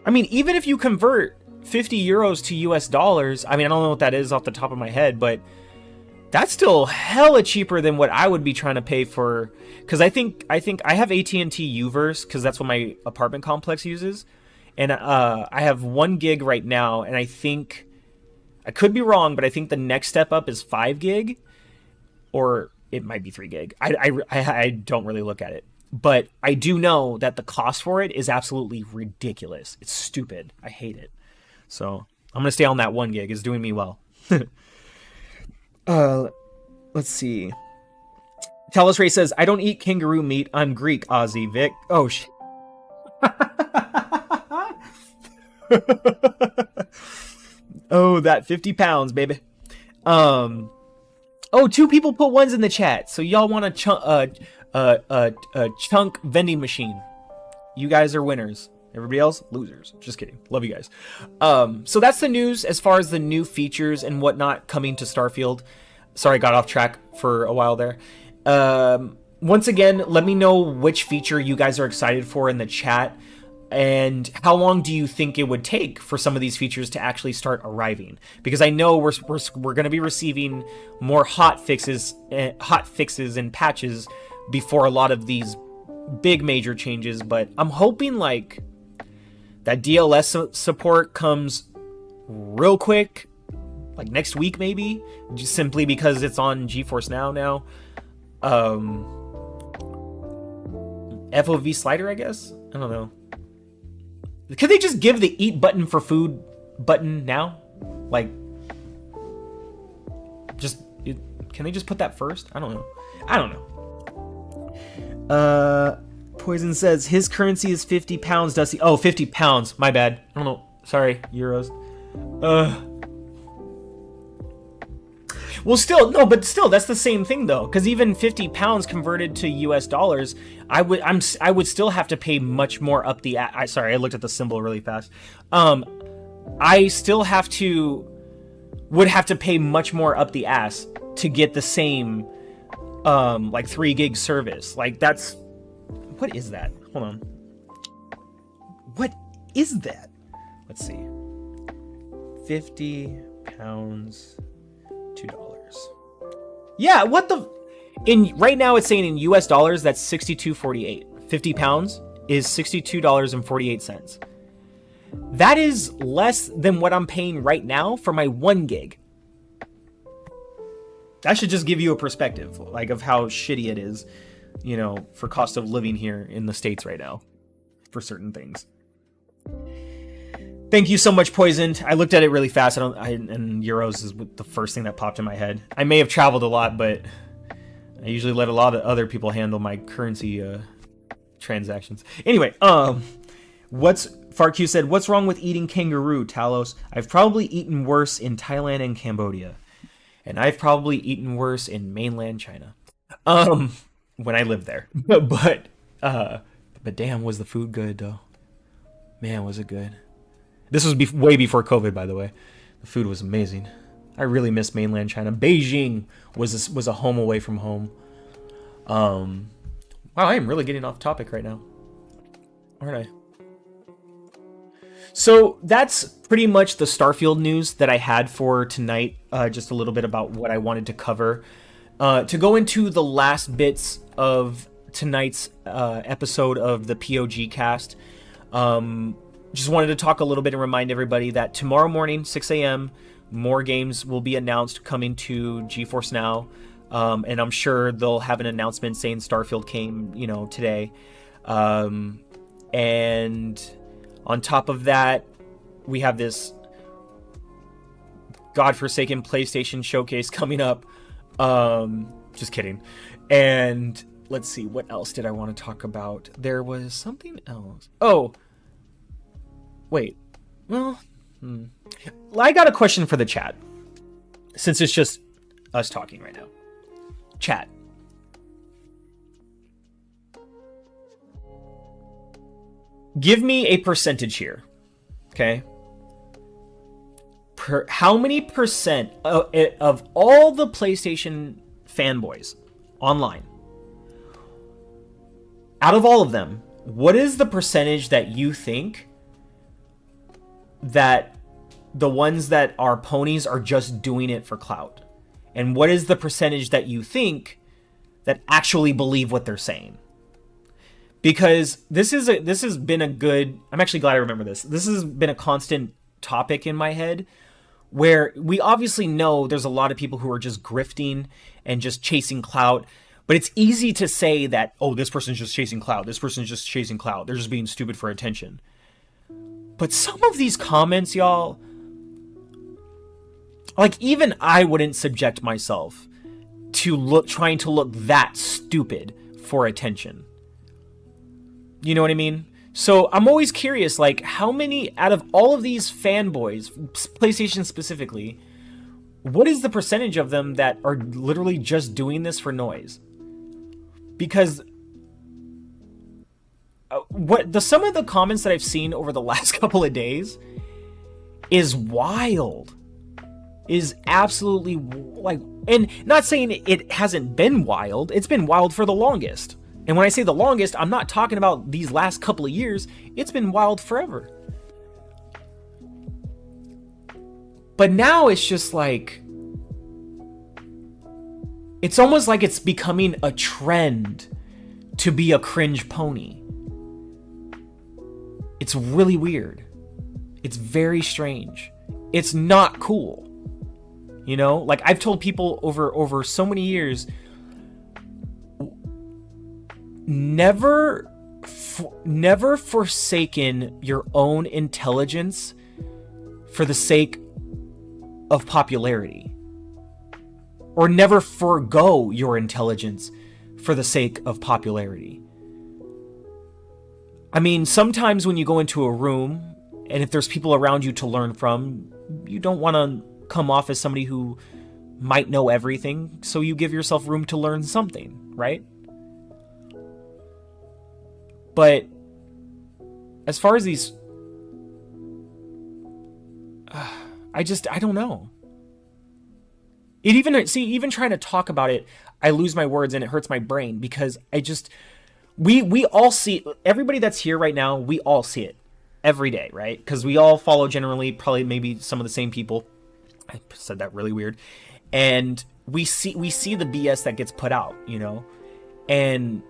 I mean, even if you convert 50 euros to US dollars, I mean, I don't know what that is off the top of my head, but that's still hella cheaper than what I would be trying to pay for. Because I think I have AT&T Uverse, because that's what my apartment complex uses. And I have 1 gig right now, and I think, I could be wrong, but I think the next step up is 5 gig. Or it might be 3 gig. I don't really look at it. But I do know that the cost for it is absolutely ridiculous. It's stupid. I hate it. So I'm going to stay on that 1 gig. It's doing me well. Let's see. Talos Ray says, I don't eat kangaroo meat. I'm Greek, Ozzy Vic. Oh, shit. Oh, that 50 pounds, baby. Oh, 2 people put 1s in the chat. So y'all want a chunk vending machine. You guys are winners. Everybody else, losers. Just kidding. Love you guys. So that's the news as far as the new features and whatnot coming to Starfield. Sorry, I got off track for a while there. Once again, let me know which feature you guys are excited for in the chat. And how long do you think it would take for some of these features to actually start arriving? Because I know we're going to be receiving more hot fixes and patches before a lot of these big major changes. But I'm hoping like that DLS support comes real quick, like next week maybe, just simply because it's on GeForce Now. FOV slider, I guess? I don't know. Could they just give the eat button for food button now? Like, can they just put that first? I don't know. Poison says his currency is 50 pounds, Dusty. Oh, 50 pounds. My bad. I don't know. Sorry, euros. Well, still, no, but still, that's the same thing though. Because even 50 pounds converted to US dollars, I would still have to pay much more up the. Sorry, I looked at the symbol really fast. I still would have to pay much more up the ass to get the same, like 3 gig service. Like that's. What is that? Hold on. What is that? Let's see. 50 pounds, $2. Yeah, what the? Right now it's saying in US dollars that's $62.48. 50 pounds is $62.48. That is less than what I'm paying right now for my 1 gig. That should just give you a perspective, like, of how shitty it is, you know, for cost of living here in the States right now for certain things. Thank you so much, Poisoned. I looked at it really fast. And euros is the first thing that popped in my head. I may have traveled a lot, but I usually let a lot of other people handle my currency transactions. Anyway, FarQ said, what's wrong with eating kangaroo, Talos? I've probably eaten worse in Thailand and Cambodia. And I've probably eaten worse in mainland China. When I lived there. But damn, was the food good though? Man, was it good. This was way before COVID, by the way. The food was amazing. I really miss mainland China. Beijing was a home away from home. Wow, I am really getting off topic right now. Aren't I? So that's pretty much the Starfield news that I had for tonight. Just a little bit about what I wanted to cover. To go into the last bits of tonight's episode of the P.O.G cast, just wanted to talk a little bit and remind everybody that tomorrow morning, 6 a.m., more games will be announced coming to GeForce Now. And I'm sure they'll have an announcement saying Starfield came, today. And on top of that, we have this godforsaken PlayStation showcase coming up. Just kidding. And let's see, what else did I want to talk about? There was something else. Oh, wait. Well, I got a question for the chat, since it's just us talking right now. Chat. Give me a percentage here. Okay. How many percent of all the PlayStation fanboys online, out of all of them, what is the percentage that you think that the ones that are ponies are just doing it for clout? And what is the percentage that you think that actually believe what they're saying? Because this has been a good, I'm actually glad I remember this. This has been a constant topic in my head, where we obviously know there's a lot of people who are just grifting and just chasing clout. But it's easy to say that, oh, this person's just chasing clout. This person's just chasing clout. They're just being stupid for attention. But some of these comments, y'all, like, even I wouldn't subject myself to trying to look that stupid for attention. You know what I mean? So I'm always curious, like, how many out of all of these fanboys, PlayStation specifically, what is the percentage of them that are literally just doing this for noise? Because some of the comments that I've seen over the last couple of days is wild. Is absolutely, like, and not saying it hasn't been wild. It's been wild for the longest. And when I say the longest, I'm not talking about these last couple of years. It's been wild forever. But now it's just like, it's almost like it's becoming a trend to be a cringe pony. It's really weird. It's very strange. It's not cool. You know, like, I've told people over so many years, never forsaken your own intelligence for the sake of popularity, or never forgo your intelligence for the sake of popularity. I mean, sometimes when you go into a room and if there's people around you to learn from, you don't want to come off as somebody who might know everything, so you give yourself room to learn something, right? But as far as these, I don't know. Even trying to talk about it, I lose my words and it hurts my brain, because we all see, everybody that's here right now, we all see it every day, right? Because we all follow generally, probably maybe some of the same people. I said that really weird. And we see the BS that gets put out, you know? And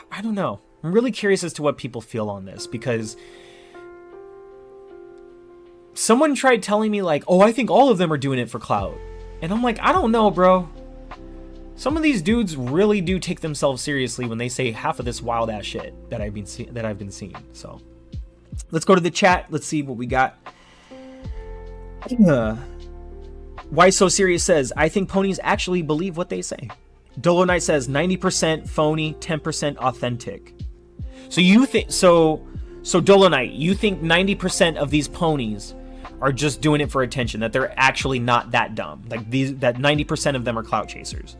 I don't know. I'm really curious as to what people feel on this, because someone tried telling me, like, oh, I think all of them are doing it for clout. And I'm like, I don't know, bro. Some of these dudes really do take themselves seriously when they say half of this wild ass shit that I've been seeing. So let's go to the chat. Let's see what we got. Why So Serious says, I think ponies actually believe what they say. Dolo Knight says 90% phony, 10% authentic. So you think so Dolo Knight, you think 90% of these ponies are just doing it for attention, that they're actually not that dumb, like that 90% of them are clout chasers.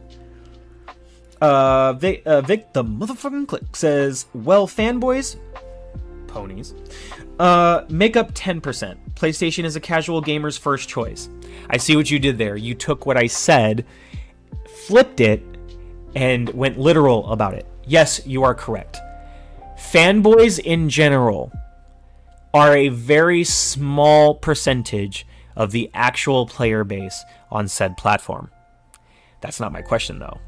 Vic the motherfucking click says, well, fanboys, ponies, make up 10%. PlayStation is a casual gamer's first choice. I see what you did there. You took what I said, flipped it, and went literal about it. Yes, you are correct. Fanboys in general are a very small percentage of the actual player base on said platform. That's not my question, though.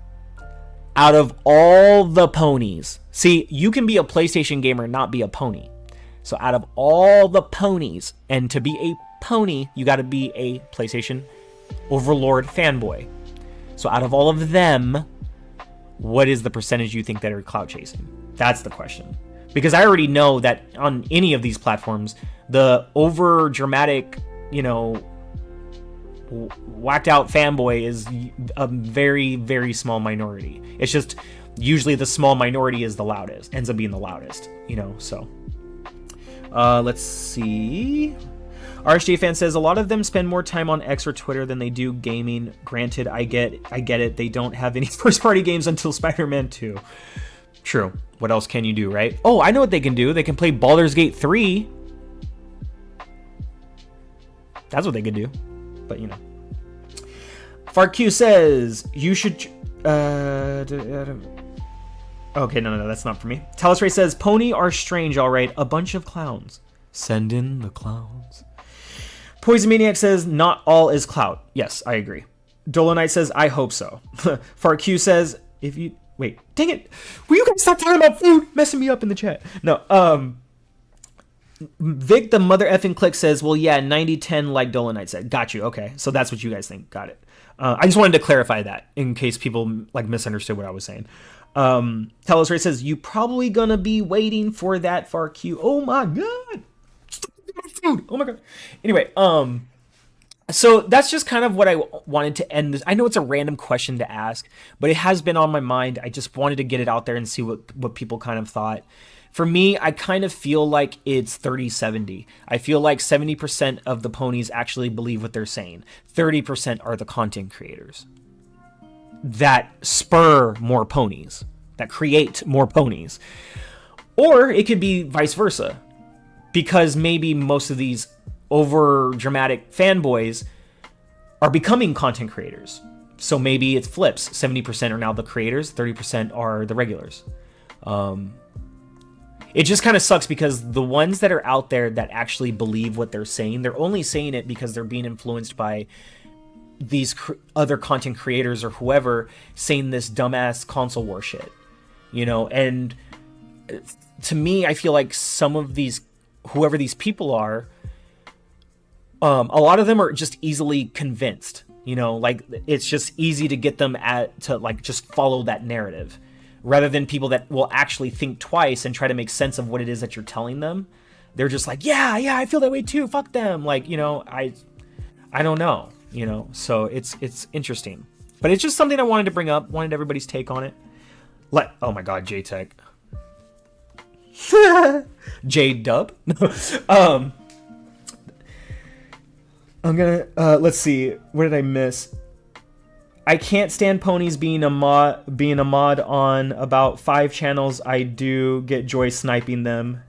Out of all the ponies, see, you can be a PlayStation gamer and not be a pony. So out of all the ponies, and to be a pony, you got to be a PlayStation Overlord fanboy. So out of all of them, what is the percentage you think that are cloud chasing? That's the question. Because I already know that on any of these platforms, the over dramatic, whacked out fanboy is a very, very small minority. It's just usually the small minority is the loudest, ends up being the loudest, so. Let's see. RSJ fan says a lot of them spend more time on X or Twitter than they do gaming. Granted, I get it. They don't have any first-party games until Spider-Man 2. True. What else can you do, right? Oh, I know what they can do. They can play Baldur's Gate 3. That's what they could do. But, FarQ says, you should... Okay, no, that's not for me. Talis Ray says, Pony are strange, all right. A bunch of clowns. Send in the clowns. Poison Maniac says, not all is clout. Yes, I agree. Dolonite says, I hope so. FarQ says, if you... Wait, dang it. Will you guys stop talking about food? Messing me up in the chat. No, Vic the mother effing click says, well, yeah, 90-10 like Dolonite said. Got you. Okay, so that's what you guys think. Got it. I just wanted to clarify that in case people misunderstood what I was saying. Talos Ray says, you probably gonna be waiting for that FarQ. Oh my god. Food. Oh my god. Anyway, so that's just kind of what I wanted to end this. I know it's a random question to ask, but it has been on my mind. I just wanted to get it out there and see what people kind of thought. For me, I kind of feel like it's 30-70. I feel like 70% of the ponies actually believe what they're saying. 30% are the content creators that spur more ponies, that create more ponies. Or it could be vice versa, because maybe most of these over dramatic fanboys are becoming content creators. So maybe it flips. 70% are now the creators, 30% are the regulars. It just kind of sucks because the ones that are out there that actually believe what they're saying, they're only saying it because they're being influenced by these other content creators or whoever saying this dumbass console war shit, and to me, I feel like some of these, whoever these people are, a lot of them are just easily convinced, it's just easy to get them to just follow that narrative rather than people that will actually think twice and try to make sense of what it is that you're telling them. They're just like, yeah, I feel that way too. Fuck them. I don't know. So it's interesting, but it's just something I wanted to bring up, wanted everybody's take on it. Oh my god, JTech. J-Dub. I'm gonna, let's see, what did I miss? I can't stand ponies being a mod on about 5 channels. I do get joy sniping them.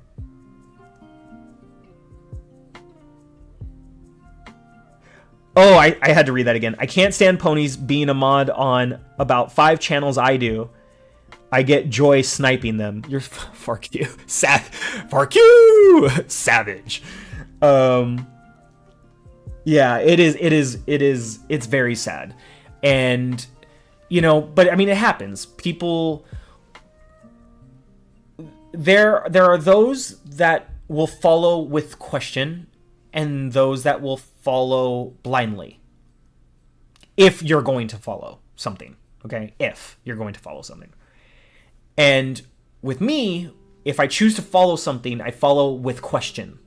Oh, I had to read that again. I can't stand ponies being a mod on about 5 channels. I do. I get joy sniping them. You're FarQ. FarQ! Savage. Yeah, it's very sad. And, but I mean, it happens. People, there are those that will follow with question and those that will follow blindly. If you're going to follow something, okay? If you're going to follow something. And with me, if I choose to follow something, I follow with question.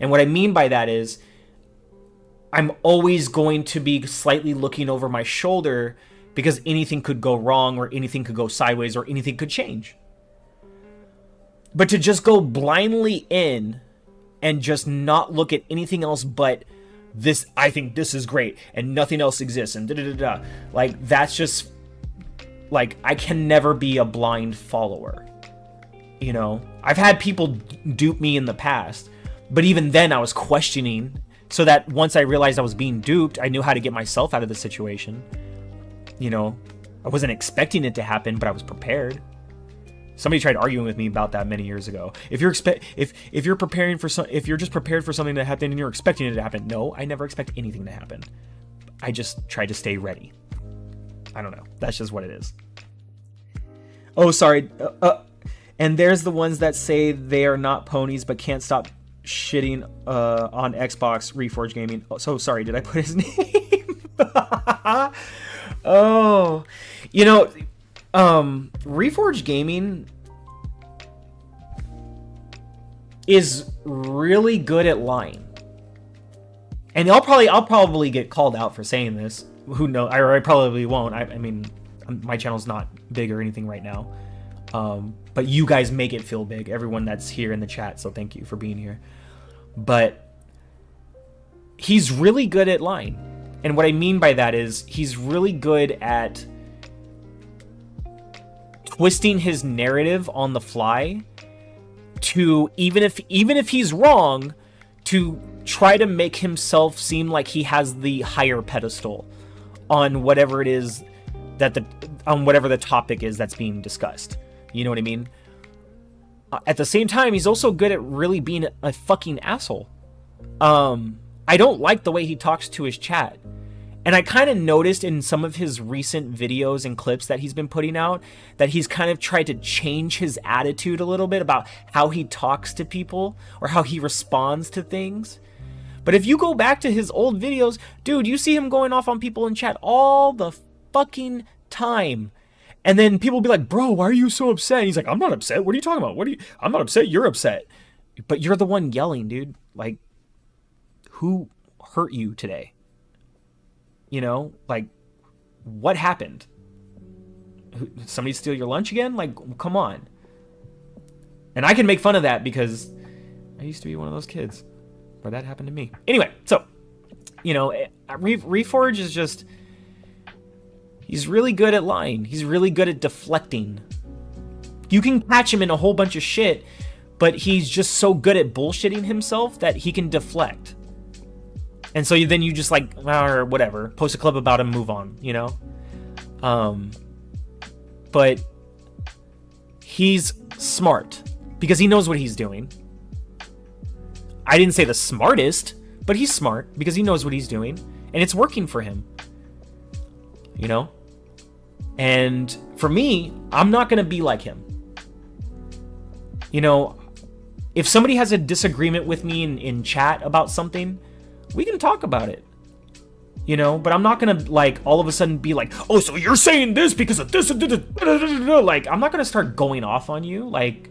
And what I mean by that is, I'm always going to be slightly looking over my shoulder because anything could go wrong or anything could go sideways or anything could change. But to just go blindly in and just not look at anything else but this, I think this is great and nothing else exists and da-da-da-da. That's just, I can never be a blind follower. I've had people dupe me in the past, but even then I was questioning. So that once I realized I was being duped, I knew how to get myself out of the situation. I wasn't expecting it to happen, but I was prepared. Somebody tried arguing with me about that many years ago. If you're just prepared for something to happen and you're expecting it to happen, no, I never expect anything to happen. I just try to stay ready. I don't know. That's just what it is. Oh, sorry. And there's the ones that say they are not ponies but can't stop shitting on Xbox Reforge Gaming. Oh, so sorry, did I put his name? Oh, you know, Reforge Gaming is really good at lying. And I'll probably get called out for saying this. Who knows? I probably won't. I mean, my channel's not big or anything right now. But you guys make it feel big. Everyone that's here in the chat, so thank you for being here. But he's really good at lying. And what I mean by that is he's really good at twisting his narrative on the fly to, even if he's wrong, to try to make himself seem like he has the higher pedestal on whatever it is that on whatever the topic is that's being discussed. You know what I mean? At the same time, he's also good at really being a fucking asshole. I don't like the way he talks to his chat. And I kind of noticed in some of his recent videos and clips that he's been putting out that he's kind of tried to change his attitude a little bit about how he talks to people or how he responds to things. But if you go back to his old videos, dude, you see him going off on people in chat all the fucking time. And then people will be like, bro, why are you so upset? And he's like, I'm not upset. What are you talking about? I'm not upset. You're upset. But you're the one yelling, dude. Like, who hurt you today? You know, like, what happened? Somebody steal your lunch again? Like, come on. And I can make fun of that because I used to be one of those kids where that happened to me. Anyway, so, you know, Reforge is just, he's really good at lying. He's really good at deflecting. You can catch him in a whole bunch of shit, but he's just so good at bullshitting himself that he can deflect. And so then you just like, or whatever, post a clip about him, move on, you know? But he's smart because he knows what he's doing. I didn't say the smartest, but he's smart because he knows what he's doing and it's working for him, you know? And for me, I'm not going to be like him. You know, if somebody has a disagreement with me in chat about something, we can talk about it, you know, but I'm not going to like all of a sudden be like, oh, so you're saying this because of this. Like, I'm not going to start going off on you, like,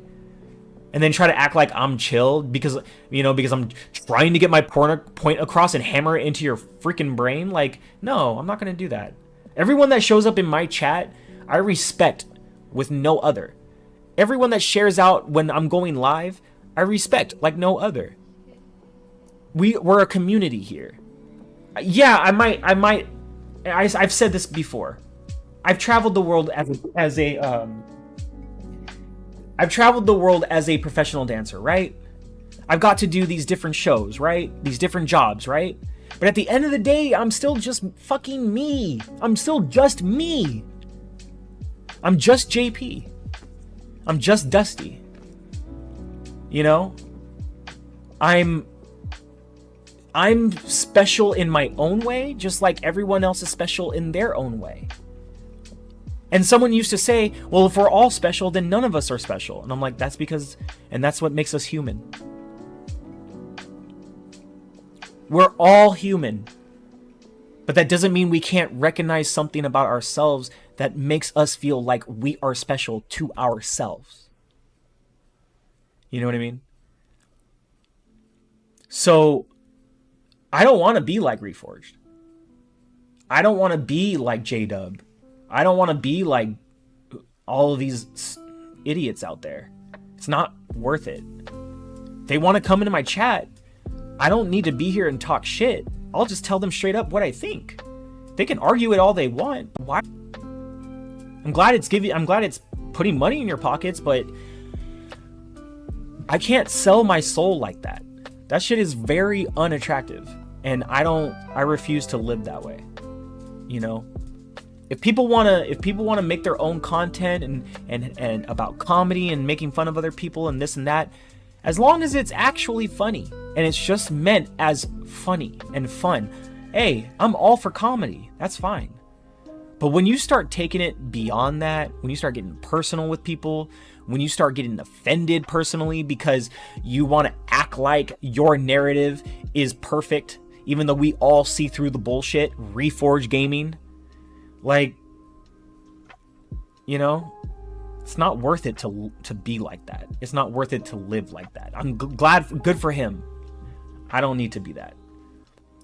and then try to act like I'm chill because, you know, because I'm trying to get my point across and hammer it into your freaking brain. Like, no, I'm not going to do that. Everyone that shows up in my chat, I respect with no other. Everyone that shares out when I'm going live, I respect like no other. We're a community here. Yeah, I've said this before. I've traveled the world as a professional dancer, right? I've got to do these different shows, right? These different jobs, right? But at the end of the day, I'm still just fucking me. I'm still just me. I'm just JP. I'm just Dusty. You know? I'm special in my own way, just like everyone else is special in their own way. And someone used to say, well, if we're all special, then none of us are special. And I'm like, that's what makes us human. We're all human. But that doesn't mean we can't recognize something about ourselves that makes us feel like we are special to ourselves. You know what I mean? So I don't want to be like Reforged. I don't want to be like J-Dub. I don't want to be like all of these idiots out there. It's not worth it. If they want to come into my chat, I don't need to be here and talk shit. I'll just tell them straight up what I think. They can argue it all they want. Why? I'm glad it's putting money in your pockets, but I can't sell my soul like that. That shit is very unattractive. And I refuse to live that way. You know? If people wanna make their own content and about comedy and making fun of other people and this and that, as long as it's actually funny and it's just meant as funny and fun, hey, I'm all for comedy. That's fine. But when you start taking it beyond that, when you start getting personal with people, when you start getting offended personally because you want to act like your narrative is perfect, even though we all see through the bullshit, Reforge Gaming, like, you know, it's not worth it to be like that. It's not worth it to live like that. I'm glad, good for him. I don't need to be that.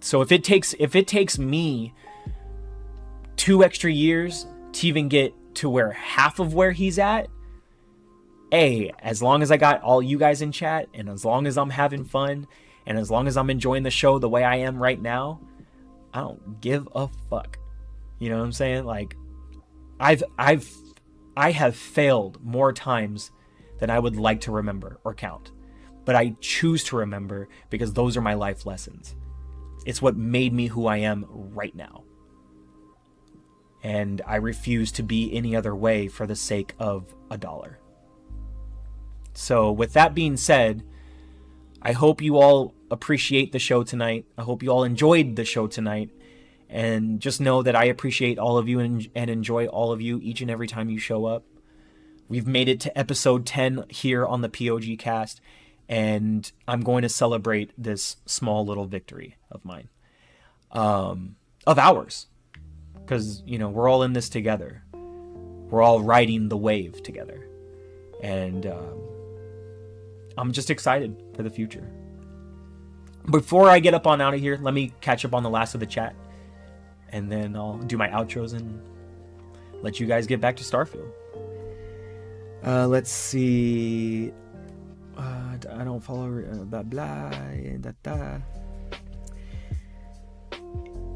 So if it takes me 2 extra years to even get to where half of where he's at, as long as I got all you guys in chat, and as long as I'm having fun, and as long as I'm enjoying the show the way I am right now, I don't give a fuck. You know what I'm saying? Like, I have failed more times than I would like to remember or count. But I choose to remember because those are my life lessons. It's what made me who I am right now. And I refuse to be any other way for the sake of $1. So with that being said, I hope you all appreciate the show tonight. I hope you all enjoyed the show tonight. And just know that I appreciate all of you and enjoy all of you each and every time you show up. We've made it to episode 10 here on the P.O.G cast. And I'm going to celebrate this small little victory of mine. Of ours. Because, you know, we're all in this together. We're all riding the wave together. And I'm just excited for the future. Before I get up on out of here, let me catch up on the last of the chat. And then I'll do my outros and let you guys get back to Starfield. Let's see. I don't follow blah blah da da.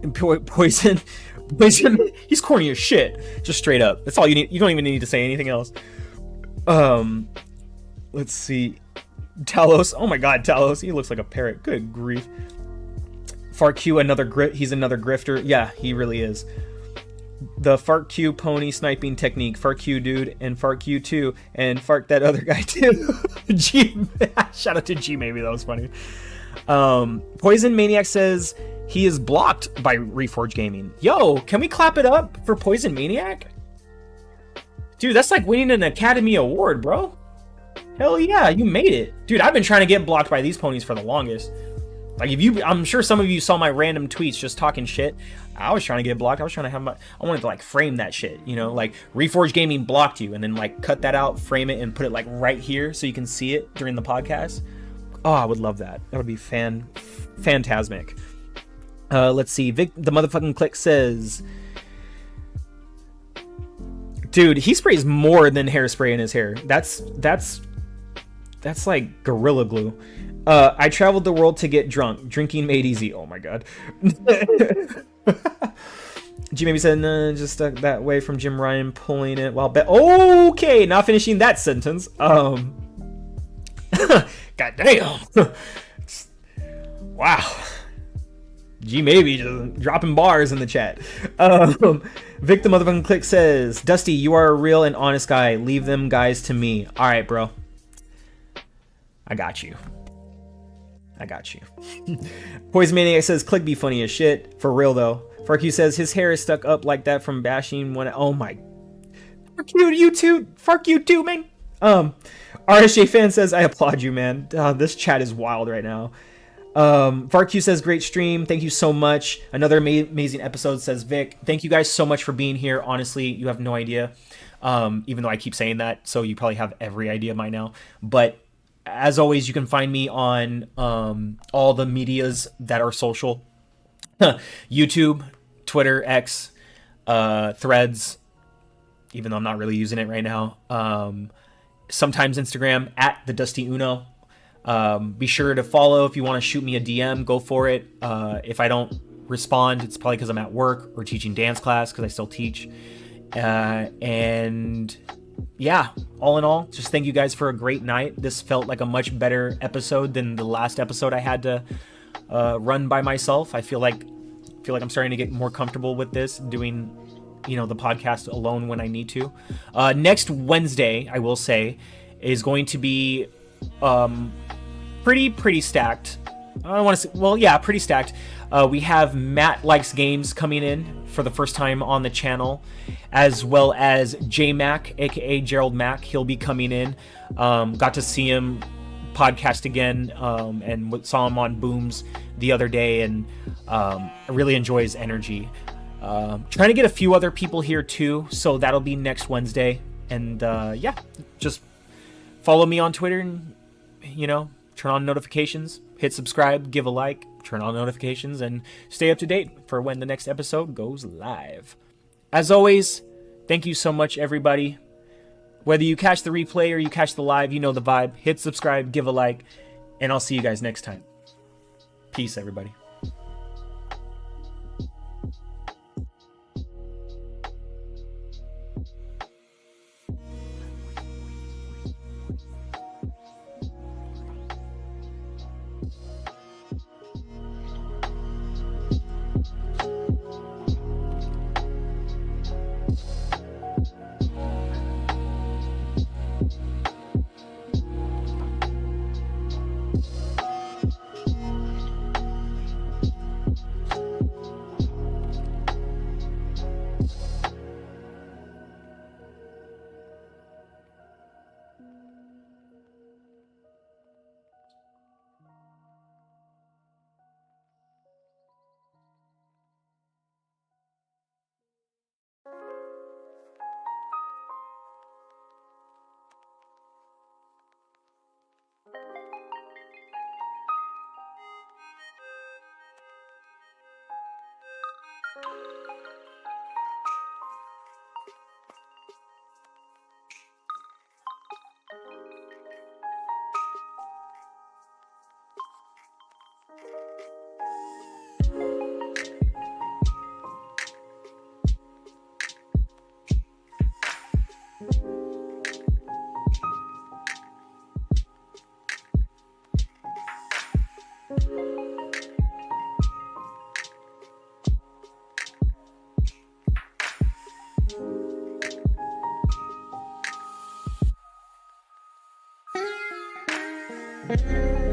And Poison, he's corny as shit. Just straight up. That's all you need. You don't even need to say anything else. Let's see. Talos. Oh my god, Talos. He looks like a parrot. Good grief. FarQ, he's another grifter. Yeah, he really is. The FarQ pony sniping technique. FarQ dude and FarQ too. And Fark that other guy too. G. Shout out to G, maybe that was funny. Poison Maniac says he is blocked by Reforge Gaming. Yo, can we clap it up for Poison Maniac? Dude, that's like winning an Academy Award, bro. Hell yeah, you made it. Dude, I've been trying to get blocked by these ponies for the longest. Like, I'm sure some of you saw my random tweets just talking shit. I was trying to get blocked. I was trying to have I wanted to like frame that shit, you know, like Reforge Gaming blocked you and then like cut that out, frame it and put it like right here so you can see it during the podcast. Oh, I would love that. That would be fantastic. Let's see. Vic, the motherfucking click says, dude, he sprays more than hairspray in his hair. That's like Gorilla Glue. I traveled the world to get drunk. Drinking made easy. Oh my god. G maybe said, just stuck that way from Jim Ryan pulling it while okay, not finishing that sentence. God damn. Wow. G maybe just dropping bars in the chat. Vic the motherfucking click says, Dusty, you are a real and honest guy. Leave them guys to me. Alright, bro. I got you. Poison Maniac says, click be funny as shit. For real though. FarQ says his hair is stuck up like that from bashing when oh my. Fuck you too, man. RSJ fan says, I applaud you, man. This chat is wild right now. FarQ says, great stream. Thank you so much. Another amazing episode, says Vic. Thank you guys so much for being here. Honestly, you have no idea. Even though I keep saying that, so you probably have every idea by now. But as always, you can find me on all the medias that are social. YouTube, Twitter, X, Threads, even though I'm not really using it right now. Sometimes Instagram, at the Dusty Uno. Be sure to follow. If you want to shoot me a DM, go for it. If I don't respond, it's probably because I'm at work or teaching dance class, because I still teach. And yeah, all in all, just thank you guys for a great night. This felt like a much better episode than the last episode I had to run by myself. I feel like I'm starting to get more comfortable with this, doing, you know, the podcast alone when I need to. Next Wednesday, I will say, is going to be pretty stacked. I don't want to say, well, yeah, pretty stacked. We have Matt Likes Games coming in for the first time on the channel, as well as J-Mac, aka Gerald Mack. He'll be coming in. Got to see him podcast again, and saw him on Booms the other day, and I really enjoy his energy. Trying to get a few other people here too, so that'll be next Wednesday. And yeah, just follow me on Twitter and, you know, turn on notifications, hit subscribe, give a like, turn on notifications, and stay up to date for when the next episode goes live. As always, thank you so much, everybody. Whether you catch the replay or you catch the live, you know the vibe. Hit subscribe, give a like, and I'll see you guys next time. Peace, everybody.
Thank you.